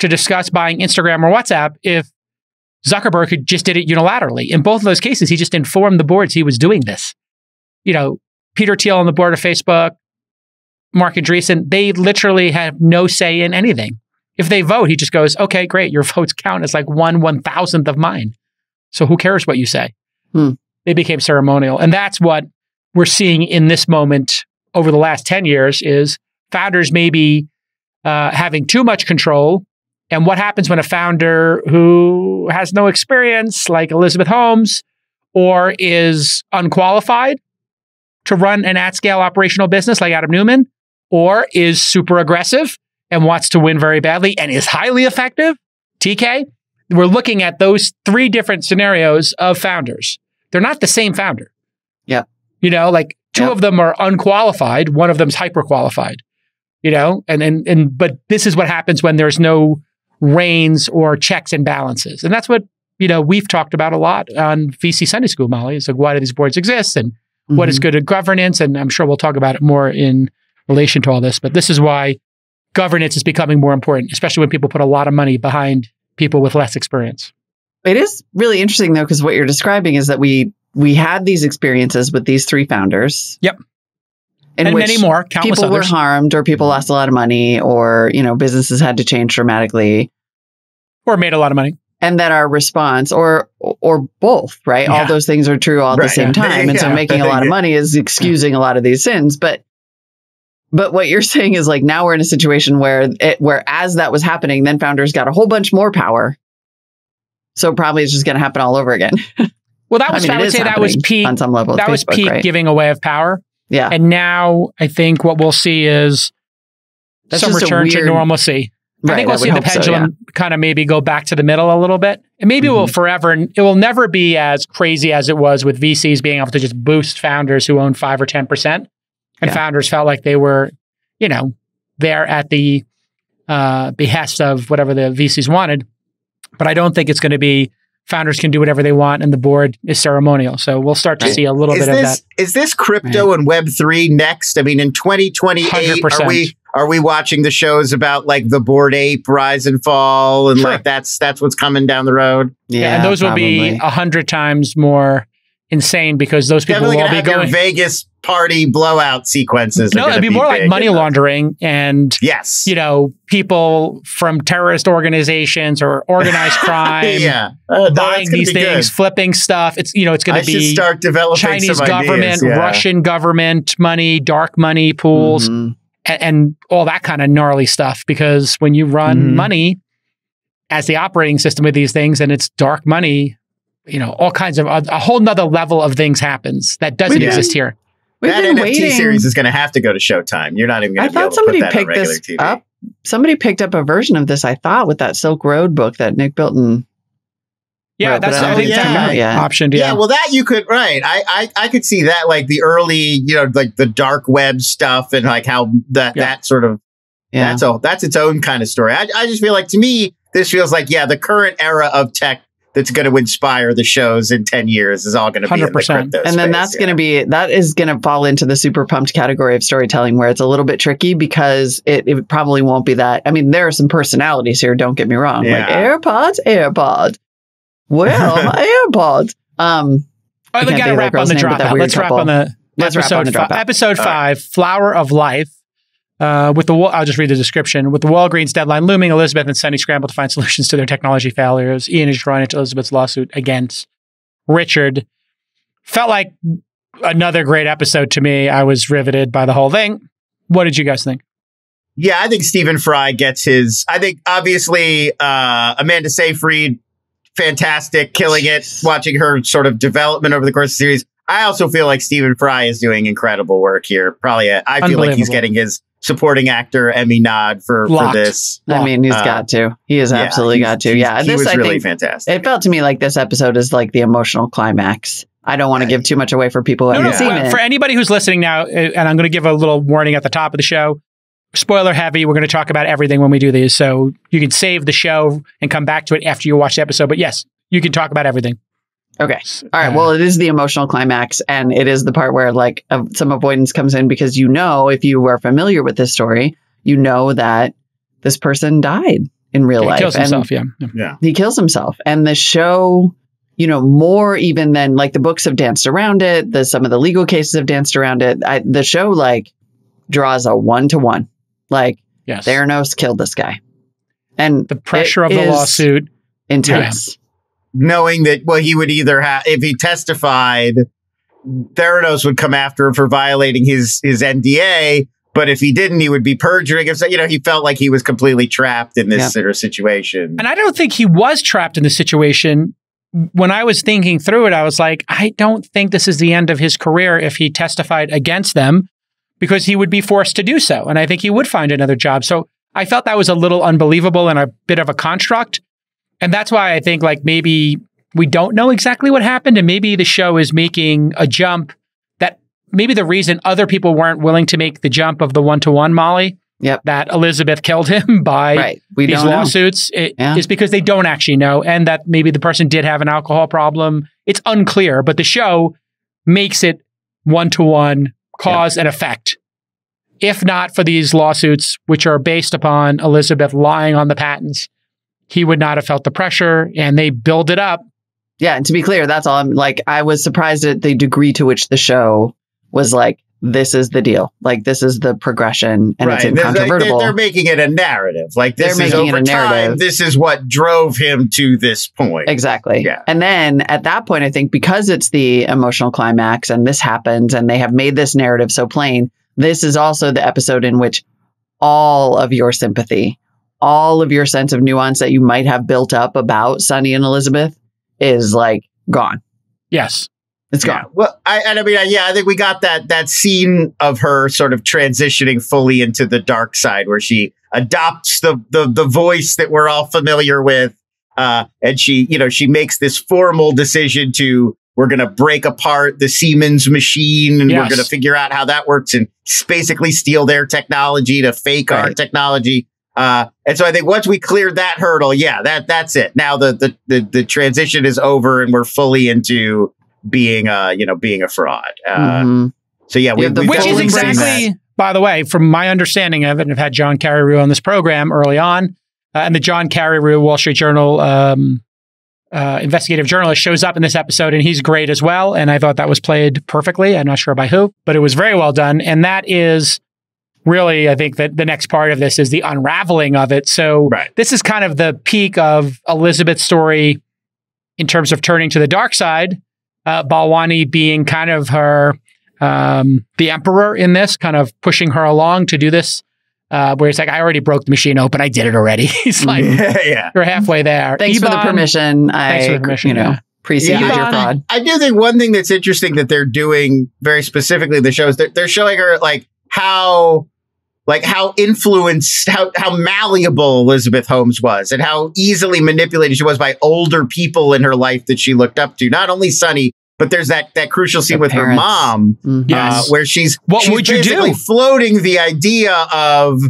to discuss buying Instagram or WhatsApp if Zuckerberg just did it unilaterally? In both of those cases, he just informed the boards he was doing this. Peter Thiel on the board of Facebook, Mark Andreessen, they literally have no say in anything. If they vote, he just goes, okay, great. Your votes count as like 1/1000th of mine. So who cares what you say? They became ceremonial. And that's what we're seeing in this moment over the last 10 years is founders maybe having too much control, and what happens when a founder who has no experience, like Elizabeth Holmes, or is unqualified to run an at-scale operational business like Adam Neumann, or is super aggressive and wants to win very badly and is highly effective, TK. We're looking at those three different scenarios of founders. They're not the same founder. Yeah. You know, like two of them are unqualified. One of them's hyper qualified, you know, but this is what happens when there's no reins or checks and balances. And that's what, you know, we've talked about a lot on VC Sunday School, Molly. It's like, why do these boards exist and what is good at governance? And I'm sure we'll talk about it more in relation to all this, but this is why governance is becoming more important, especially when people put a lot of money behind people with less experience. It is really interesting, though, because what you're describing is that we had these experiences with these three founders. Yep. And many more, countless people others. were harmed, or people lost a lot of money, or, you know, businesses had to change dramatically. Or made a lot of money. And that our response, or both, right? Yeah. All those things are true all at the same time. And so making a lot of money is excusing a lot of these sins. But what you're saying is, like, now we're in a situation where as that was happening, then founders got a whole bunch more power. So probably it's just going to happen all over again. Well, that was, I would say that was peak on some level. That was peak right? giving away of power. Yeah. And now I think what we'll see is some return to normalcy. Right, I think we'll see the pendulum kind of maybe go back to the middle a little bit. And maybe it will never be as crazy as it was with VCs being able to just boost founders who own 5 or 10%. And founders felt like they were, you know, there at the behest of whatever the VCs wanted. But I don't think it's going to be founders can do whatever they want and the board is ceremonial. So we'll start to see a little bit of that. Is this crypto and Web3 next? I mean, in 2028, 100%. Are we watching the shows about, like, the Bored Ape rise and fall, and like that's what's coming down the road? Yeah, and those will be 100 times more insane because those people will all be going Vegas party blowout sequences. No, it'd be more like money laundering and you know, people from terrorist organizations or organized crime buying these things, flipping stuff. It's, you know, it's going to be start developing Chinese government, Russian government money, dark money pools, and all that kind of gnarly stuff. Because when you run money as the operating system of these things and it's dark money, you know, all kinds of a whole nother level of things happens that doesn't exist here. That NFT series is going to have to go to Showtime. You're not even going to be able to put that on regular TV. Up. Somebody picked up a version of this, I thought, with that Silk Road book that Nick Bilton. Yeah, that's I think optioned. Yeah, well, that you could I could see that, like the early, you know, like the dark web stuff and like how that sort of that's its own kind of story. I just feel like, to me, this feels like the current era of tech that's going to inspire the shows in 10 years is all going to be 100%. In the crypto and then that's going to that is going to fall into the super pumped category of storytelling, where it's a little bit tricky because it probably won't be that. I mean, there are some personalities here, don't get me wrong. Like AirPods. Well, my AirPods. We got to wrap on the Dropout. Let's wrap on the episode 5, Flower of Life. I'll just read the description. With the Walgreens deadline looming, Elizabeth and Sunny scramble to find solutions to their technology failures. Ian is drawn into Elizabeth's lawsuit against Richard. Felt like another great episode to me. I was riveted by the whole thing. What did you guys think? Yeah, I think Stephen Fry gets his. I think obviously Amanda Seyfried, fantastic, killing it. Watching her sort of development over the course of the series. I also feel like Stephen Fry is doing incredible work here. I feel like he's getting his supporting actor Emmy nod for this. I mean, he's got to. He has absolutely got to. Yeah, he was really fantastic. It felt to me like this episode is like the emotional climax. I don't want to give too much away for people who haven't seen it. For anybody who's listening now, and I'm going to give a little warning at the top of the show, spoiler heavy, we're going to talk about everything when we do these. So you can save the show and come back to it after you watch the episode. But yes, you can talk about everything. Okay. All right. Well, it is the emotional climax, and it is the part where like some avoidance comes in because, you know, if you are familiar with this story, you know that this person died in real life. He kills himself. He kills himself. And the show, you know, more even than like the books have danced around it. Some of the legal cases have danced around it. The show like draws a 1-to-1. Like Theranos killed this guy. And the pressure of the lawsuit. Intense. Yeah. Knowing that, well, he would either have, if he testified, Theranos would come after him for violating his NDA, But if he didn't, he would be perjuring himself. He felt like he was completely trapped in this sort of situation. And I don't think he was trapped in this situation. When I was thinking through it, I was like, I don't think this is the end of his career if he testified against them, because he would be forced to do so. And I think he would find another job. So I felt that was a little unbelievable and a bit of a construct. And that's why I think like maybe we don't know exactly what happened. And maybe the show is making a jump that maybe the reason other people weren't willing to make the jump of the 1-to-1, Molly, that Elizabeth killed him by these lawsuits is because they don't actually know. And that maybe the person did have an alcohol problem. It's unclear, but the show makes it 1-to-1 cause and effect. If not for these lawsuits, which are based upon Elizabeth lying on the patents, he would not have felt the pressure, and they build it up. Yeah, and to be clear, that's all I'm like, I was surprised at the degree to which the show was like, this is the deal. Like, this is the progression, and it's incontrovertible. They're making it a narrative. Like, this is over time. This is what drove him to this point. Exactly. Yeah. And then at that point, I think because it's the emotional climax and this happens and they have made this narrative so plain, this is also the episode in which all of your sympathy, all of your sense of nuance that you might have built up about Sonny and Elizabeth is like gone. Yes. It's gone. Well, I think we got that scene of her sort of transitioning fully into the dark side, where she adopts the voice that we're all familiar with, and she makes this formal decision we're going to break apart the Siemens machine, and we're going to figure out how that works and basically steal their technology to fake our technology. And so I think once we cleared that hurdle, that's it. Now the transition is over, and we're fully into being a fraud. So which is exactly, by the way, from my understanding of it, and I've had John Carreyrou on this program early on, and the John Carreyrou Wall Street Journal investigative journalist shows up in this episode, and he's great as well. And I thought that was played perfectly. I'm not sure by who, but it was very well done. And that is really, I think that the next part of this is the unraveling of it. So this is kind of the peak of Elizabeth's story in terms of turning to the dark side. Balwani being kind of her, the emperor in this, kind of pushing her along to do this. Where he's like, I already broke the machine open. I did it already. He's like, you're halfway there. Thanks for the permission. Preceded your fraud. I do think one thing that's interesting that they're doing very specifically in the show is they're showing her how influenced, how malleable Elizabeth Holmes was, and how easily manipulated she was by older people in her life that she looked up to. Not only Sonny, but there's that crucial scene with her mom, where she's basically floating the idea of,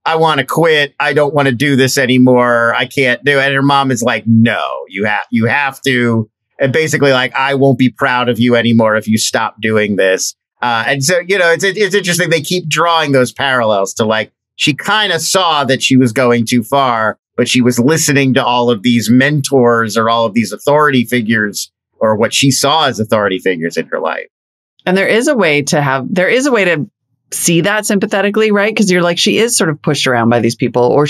I want to quit. I don't want to do this anymore. I can't do it. And her mom is like, no, you have to. And basically like, I won't be proud of you anymore if you stop doing this. And so, it's interesting. They keep drawing those parallels to like, she kind of saw that she was going too far, but she was listening to all of these mentors or all of these authority figures, or what she saw as authority figures in her life. And there is a way to see that sympathetically, right? Because you're like, she is sort of pushed around by these people, or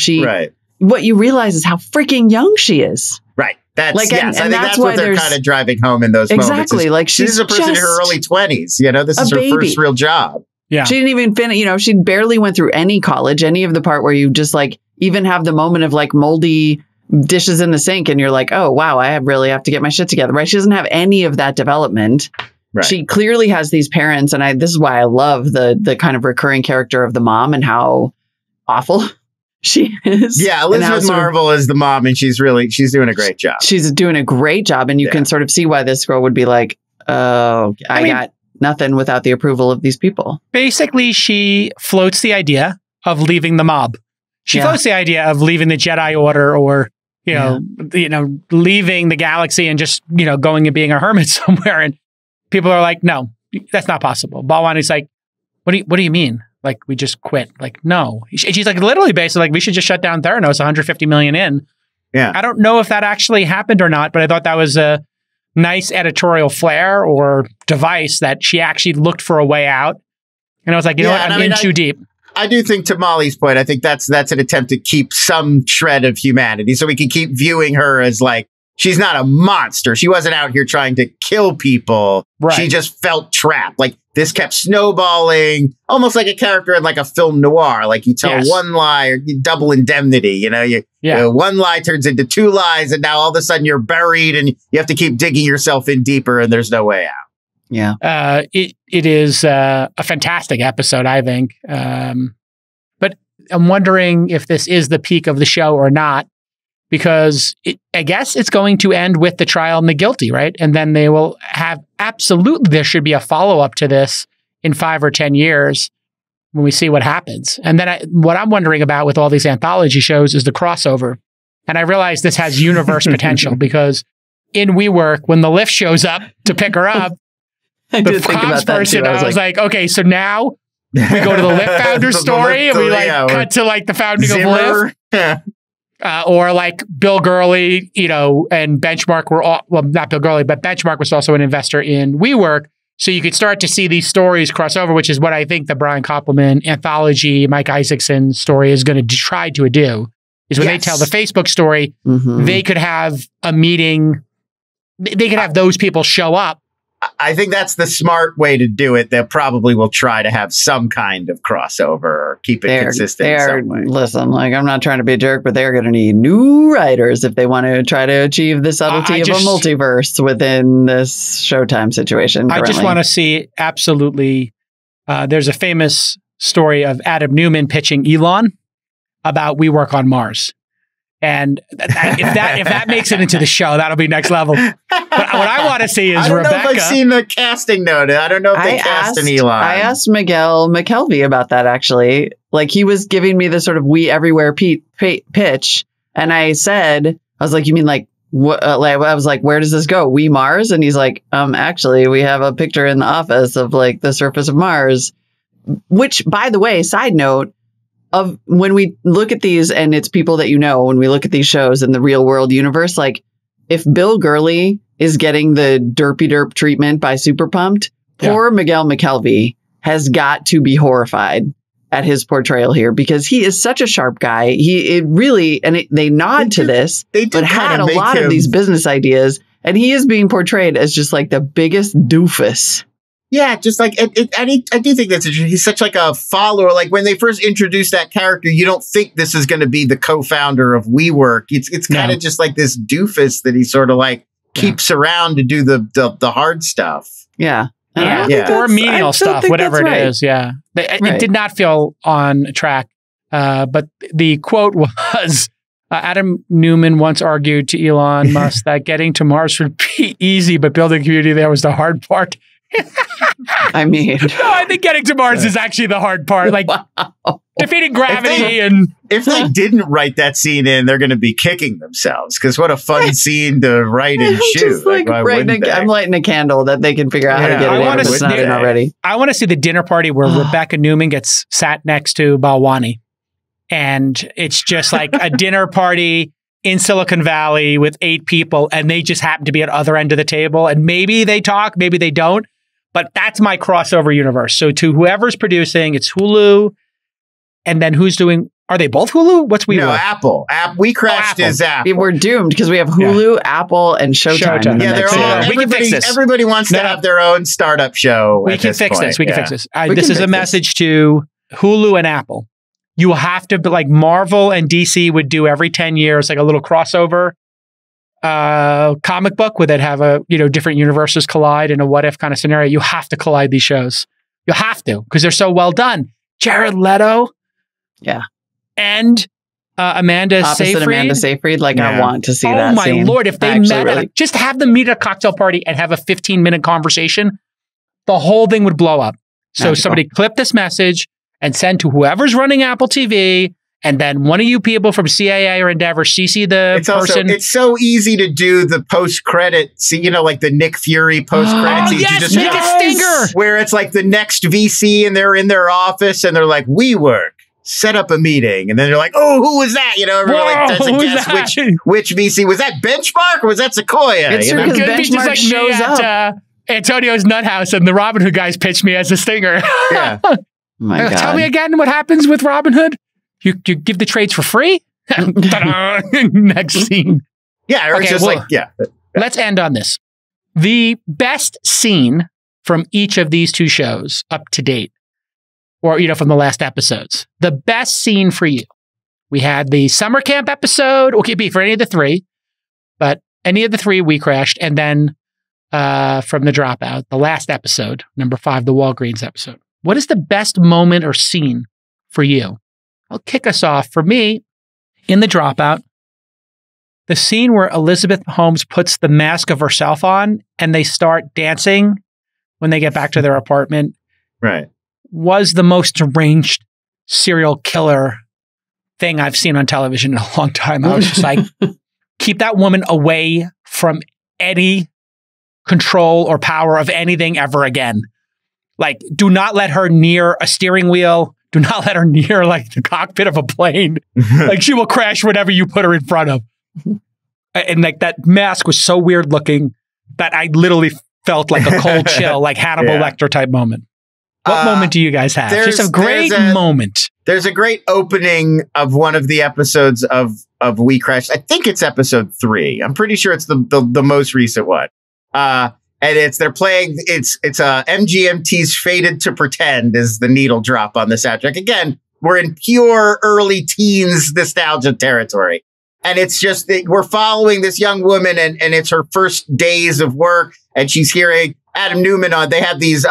what you realize is how freaking young she is. Right. That's like, I think that's what they're kind of driving home in those moments. Exactly. Like she's a person in her early 20s. This is her first real job. Yeah. She didn't even finish, she barely went through any college, any of the part where you just like even have the moment of like moldy dishes in the sink and you're like, oh, wow, I really have to get my shit together, right? She doesn't have any of that development. Right. She clearly has these parents. And this is why I love the kind of recurring character of the mom and how awful she is. Yeah, Elizabeth Marvel is the mom, and she's doing a great job. She's doing a great job. And you can sort of see why this girl would be like, oh, I got nothing without the approval of these people. Basically, she floats the idea of leaving the mob. She floats the idea of leaving the Jedi Order, or leaving the galaxy and just, going and being a hermit somewhere. And people are like, no, that's not possible. Balwani's like, what do you mean? Like, we just quit? Like, no. She's like, literally basically like, we should just shut down Theranos, 150 million in. Yeah. I don't know if that actually happened or not, but I thought that was a nice editorial flair or device that she actually looked for a way out. And I was like, you know what? I'm in too deep. I do think, to Molly's point, I think that's an attempt to keep some shred of humanity, so we can keep viewing her as like, she's not a monster. She wasn't out here trying to kill people. Right. She just felt trapped. Like this kept snowballing, almost like a character in like a film noir. Like you tell one lie, or you double indemnity. You know, one lie turns into two lies, and now all of a sudden you're buried, and you have to keep digging yourself in deeper, and there's no way out. Yeah, it is a fantastic episode, I think. But I'm wondering if this is the peak of the show or not, because I guess it's going to end with the trial and the guilty, right? And then they will have there should be a follow-up to this in 5 or 10 years when we see what happens. And then what I'm wondering about with all these anthology shows is the crossover. And I realize this has universe potential because in WeWork, when the lift shows up to pick her up, I the did think about comms that person, too. I was like, okay, so now we go to the Lyft founder story and we cut to like the founding of Lyft. Or like Bill Gurley, and Benchmark were all, well, not Bill Gurley, but Benchmark was also an investor in WeWork. So you could start to see these stories cross over, which is what I think the Brian Koppelman anthology, Mike Isaacson story is going to try to do, is when they tell the Facebook story, they could have a meeting. They could have those people show up. I think that's the smart way to do it. They probably will try to have some kind of crossover or keep it consistent in some way. Listen, like, I'm not trying to be a jerk, but they're going to need new writers if they want to try to achieve the subtlety of a multiverse within this Showtime situation currently. I just want to see absolutely. There's a famous story of Adam Newman pitching Elon about WeWork on Mars. And if that makes it into the show, that'll be next level. But what I want to see is I don't Rebekah. know if I've seen the casting note. I don't know if they cast an Elon. I asked Miguel McKelvey about that, actually. Like, he was giving me the sort of We Everywhere pitch. And I was like, you mean like, what? I was like, where does this go? We Mars? And he's like, actually, we have a picture in the office of like the surface of Mars, which, by the way, side note, of when we look at these, and it's people that when we look at these shows in the real world universe, like if Bill Gurley is getting the derp treatment by Super Pumped, poor Miguel McKelvey has got to be horrified at his portrayal here because he is such a sharp guy. They nod to this, but had a lot of these business ideas, and he is being portrayed as just like the biggest doofus. Yeah, just like, I do think that's interesting. He's such like a follower. Like when they first introduced that character, you don't think this is going to be the co-founder of WeWork. It's kind of just like this doofus that he sort of like keeps around to do the hard stuff. Yeah. Or menial stuff, whatever it is. Yeah. It did not feel on track. But the quote was, Adam Newman once argued to Elon Musk that getting to Mars would be easy, but building a community there was the hard part. I mean, no, I think getting to Mars is actually the hard part. Like defeating gravity. If they didn't write that scene in, they're going to be kicking themselves because what a fun scene to write and shoot. I'm lighting a candle that they can figure out how to get it in if it's not in already. I want to see the dinner party where Rebekah Neumann gets sat next to Balwani, and it's just like a dinner party in Silicon Valley with 8 people, and they just happen to be at the other end of the table, and maybe they talk, maybe they don't. But that's my crossover universe. So to whoever's producing, it's Hulu. And then who's doing, are they both Hulu? What's WeWork? No, Apple. WeCrashed is Apple. We're doomed because we have Hulu, Apple, and Showtime. Yeah, they're all, everybody wants to have their own startup show. We can fix this. We can fix this. This is a message to Hulu and Apple. You have to, like Marvel and DC would do every 10 years, like a little crossover comic book where they'd have different universes collide in a what if kind of scenario. You have to collide these shows. You have to, because they're so well done. Jared Leto. Yeah. And Amanda Seyfried. Like, I want to see that. Oh my Lord. If they met, just have them meet at a cocktail party and have a 15-minute conversation, the whole thing would blow up. So somebody clip this message and send to whoever's running Apple TV. And then one of you people from CAA or Endeavor CC the person. It's so easy to do the post-credit, like the Nick Fury post-credit scenes. Yes, you just make a stinger. Where it's like the next VC and they're in their office and they're like, WeWork, set up a meeting. And then they're like, oh, who was that? Everyone doesn't guess which VC. Was that Benchmark or was that Sequoia? It's true because Benchmark shows up. Antonio's Nut House and the Robin Hood guys pitched me as a stinger. Yeah. My God. Tell me again what happens with Robin Hood. You give the trades for free? Next scene. Yeah, or it's just Let's end on this. The best scene from each of these two shows up to date, or, from the last episodes. The best scene for you. We had the summer camp episode. Okay, be for any of the three, but any of the three WeCrashed, and then from the Dropout, the last episode, number 5, the Walgreens episode. What is the best moment or scene for you? I'll kick us off. For me, in the Dropout, the scene where Elizabeth Holmes puts the mask of herself on and they start dancing when they get back to their apartment, right, was the most deranged serial killer thing I've seen on television in a long time. I was just like, keep that woman away from any control or power of anything ever again. Like, do not let her near a steering wheel. Do not let her near like the cockpit of a plane. Like, she will crash whatever you put her in front of. And like, that mask was so weird looking that I literally felt like a cold chill, like Hannibal Lecter type moment. What moment do you guys have? Just a great moment. There's a great opening of one of the episodes of WeCrashed. I think it's episode 3. I'm pretty sure it's the most recent one. And they're playing, it's MGMT's Fated to Pretend is the needle drop on the soundtrack. Again, we're in pure early teens nostalgia territory. And it's just, we're following this young woman and it's her first days of work. And she's hearing Adam Newman on, they have these,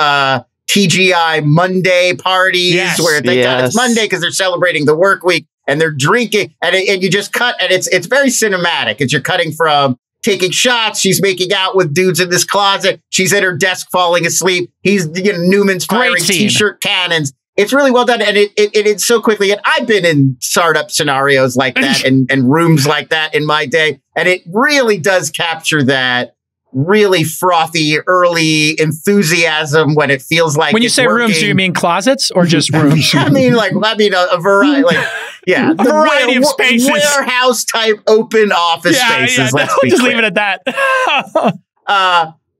TGI Monday parties where thank God it's Monday because they're celebrating the work week and they're drinking and you just cut and it's very cinematic. You're cutting from taking shots. She's making out with dudes in this closet. She's at her desk falling asleep. Newman's firing t-shirt cannons. It's really well done. And it's so quickly. And I've been in startup scenarios like that and rooms like that in my day. And it really does capture that really frothy early enthusiasm when it feels like when you say working. Rooms, do you mean closets or just rooms? I mean a variety, a variety of spaces, warehouse type open office spaces. Let's just leave it at that.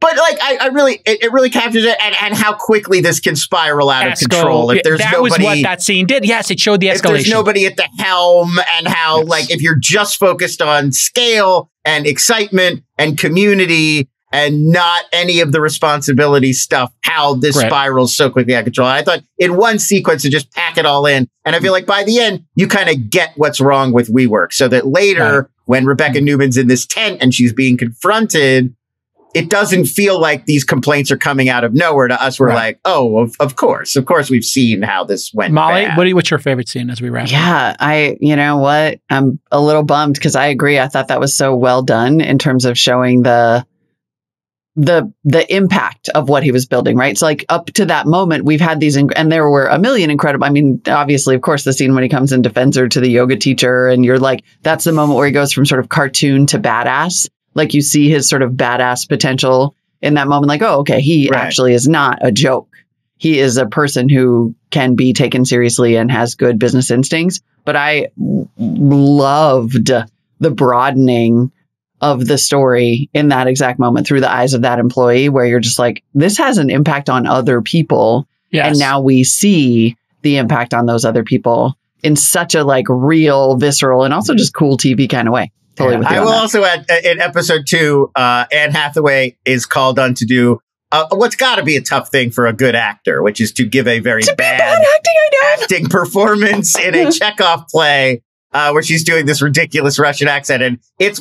But it really captures it and how quickly this can spiral out of control. If there's that was what that scene did. Yes, it showed the escalation. If there's nobody at the helm and how if you're just focused on scale and excitement and community and not any of the responsibility stuff, how this spirals so quickly out of control. And I thought in one sequence to just pack it all in. And I feel like by the end, you kind of get what's wrong with WeWork so that later when Rebekah Neumann's in this tent and she's being confronted, it doesn't feel like these complaints are coming out of nowhere to us. We're like, oh, of course we've seen how this went. Molly, bad. what's your favorite scene as we wrap up? Yeah, you know what? I'm a little bummed because I agree. I thought that was so well done in terms of showing the impact of what he was building, right? So like up to that moment, we've had these, and there were a million incredible, I mean, obviously, of course, the scene when he comes and defends her to the yoga teacher and you're like, that's the moment where he goes from sort of cartoon to badass. Like you see his sort of badass potential in that moment. Like, oh, okay, he actually is not a joke. He is a person who can be taken seriously and has good business instincts. But I loved the broadening of the story in that exact moment through the eyes of that employee, where you're just like, this has an impact on other people. Yes. And now we see the impact on those other people in such a real, visceral, and also just cool TV kind of way. Totally with you. I will also add in episode 2, Anne Hathaway is called on to do what's got to be a tough thing for a good actor, which is to give a very bad acting performance in a Chekhov play where she's doing this ridiculous Russian accent. And it's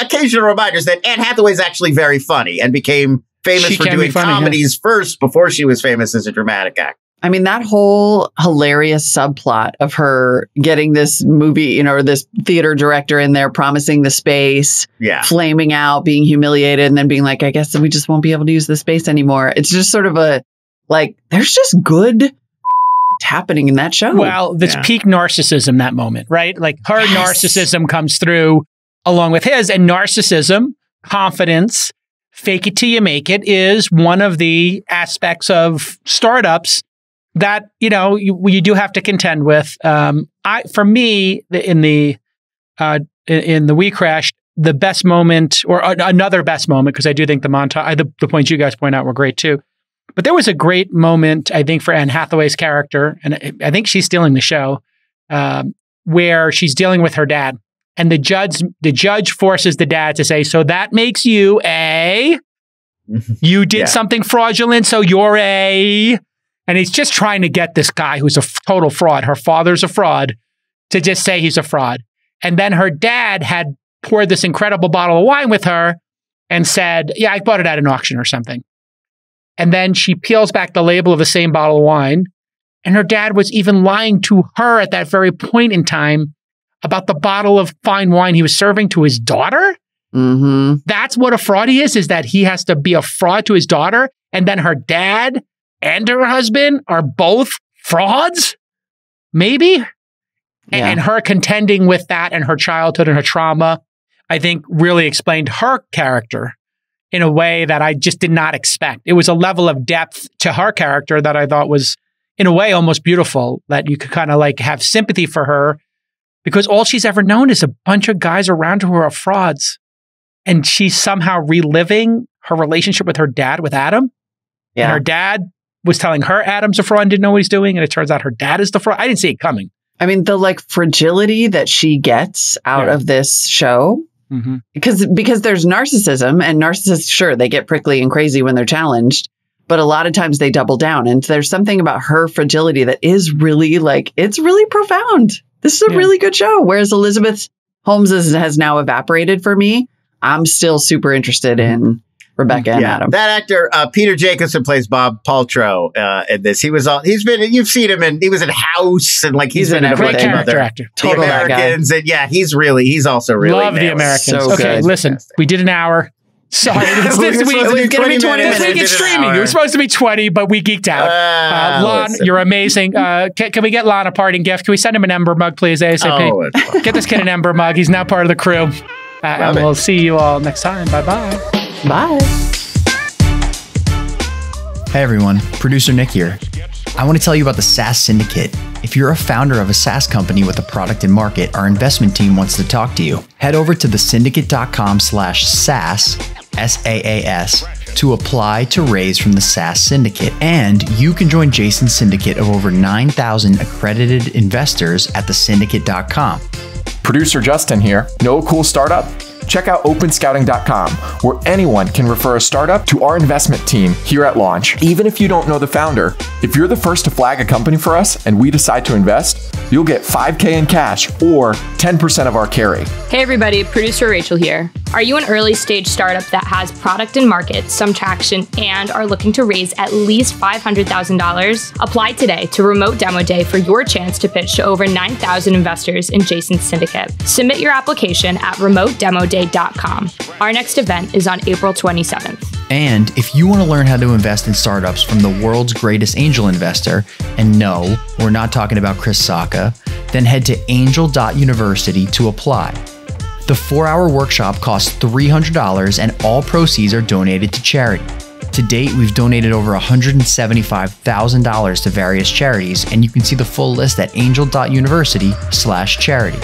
occasional reminders that Anne Hathaway is actually very funny and became famous for doing comedies first before she was famous as a dramatic actor. I mean, that whole hilarious subplot of her getting this movie, or this theater director in there promising the space, flaming out, being humiliated, and then being like, I guess we just won't be able to use the space anymore. It's just sort of there's just good happening in that show. Well, this peak narcissism, that moment, right? Like her narcissism comes through along with his, and narcissism, confidence, fake it till you make it is one of the aspects of startups that, you do have to contend with. For me, in the WeCrashed, the best moment, or another best moment, because I do think the montage, the points you guys point out were great too. But there was a great moment, I think, for Anne Hathaway's character, and I think she's stealing the show, where she's dealing with her dad, and the judge forces the dad to say, "So that makes you a," You did something fraudulent, so you're a... And he's just trying to get this guy who's a total fraud. Her father's a fraud to just say he's a fraud. And then her dad had poured this incredible bottle of wine with her and said, yeah, I bought it at an auction or something. And then she peels back the label of the same bottle of wine. And her dad was even lying to her at that very point in time about the bottle of fine wine he was serving to his daughter. Mm-hmm. That's what a fraud is that he has to be a fraud to his daughter. And then her dad and her husband are both frauds? Maybe? Yeah. And her contending with that and her childhood and her trauma, I think really explained her character in a way that I just did not expect. It was a level of depth to her character that I thought was, in a way, almost beautiful, that you could kind of like have sympathy for her because all she's ever known is a bunch of guys around her who are frauds. And she's somehow reliving her relationship with her dad, with Adam. Yeah. And her dad was telling her Adam's a fraud and didn't know what he's doing. And it turns out her dad is the fraud. I didn't see it coming. I mean, the like fragility that she gets out of this show, because there's narcissism, and narcissists, sure, they get prickly and crazy when they're challenged, but a lot of times they double down. And there's something about her fragility that is really like, it's really profound. This is a really good show. Whereas Elizabeth Holmes has now evaporated for me. I'm still super interested in Rebekah and Adam. That actor, Peter Jacobson, plays Bob Paltrow in this. You've seen him he was in House, and like he's been in a bunch of other actor. The Americans. And he's also really love The Americans. So okay, good. Listen, we did an hour. Sorry, this week it's streaming. It was supposed to be 20, but we geeked out. Lon, you're amazing. Can we get Lon a parting gift? Can we send him an Ember mug, please, ASAP? Get this kid an Ember mug. He's now part of the crew. And we'll see you all next time. Bye-bye. Bye. Hey everyone, producer Nick here. I want to tell you about the SaaS Syndicate. If you're a founder of a SaaS company with a product in market, our investment team wants to talk to you. Head over to thesyndicate.com/SaaS, SAAS, to apply to raise from the SaaS Syndicate. And you can join Jason's syndicate of over 9,000 accredited investors at thesyndicate.com. Producer Justin here. Know a cool startup? Check out openscouting.com, where anyone can refer a startup to our investment team here at launch, even if you don't know the founder. If you're the first to flag a company for us and we decide to invest, you'll get $5,000 in cash or 10% of our carry. Hey everybody, producer Rachel here. Are you an early stage startup that has product in market, some traction, and are looking to raise at least $500,000? Apply today to Remote Demo Day for your chance to pitch to over 9,000 investors in Jason's syndicate. Submit your application at remotedemoday.com. Our next event is on April 27th. And if you want to learn how to invest in startups from the world's greatest angel investor, and no, we're not talking about Chris Sacca, then head to angel.university to apply. The 4-hour workshop costs $300 and all proceeds are donated to charity. To date, we've donated over $175,000 to various charities, and you can see the full list at angel.university/charity.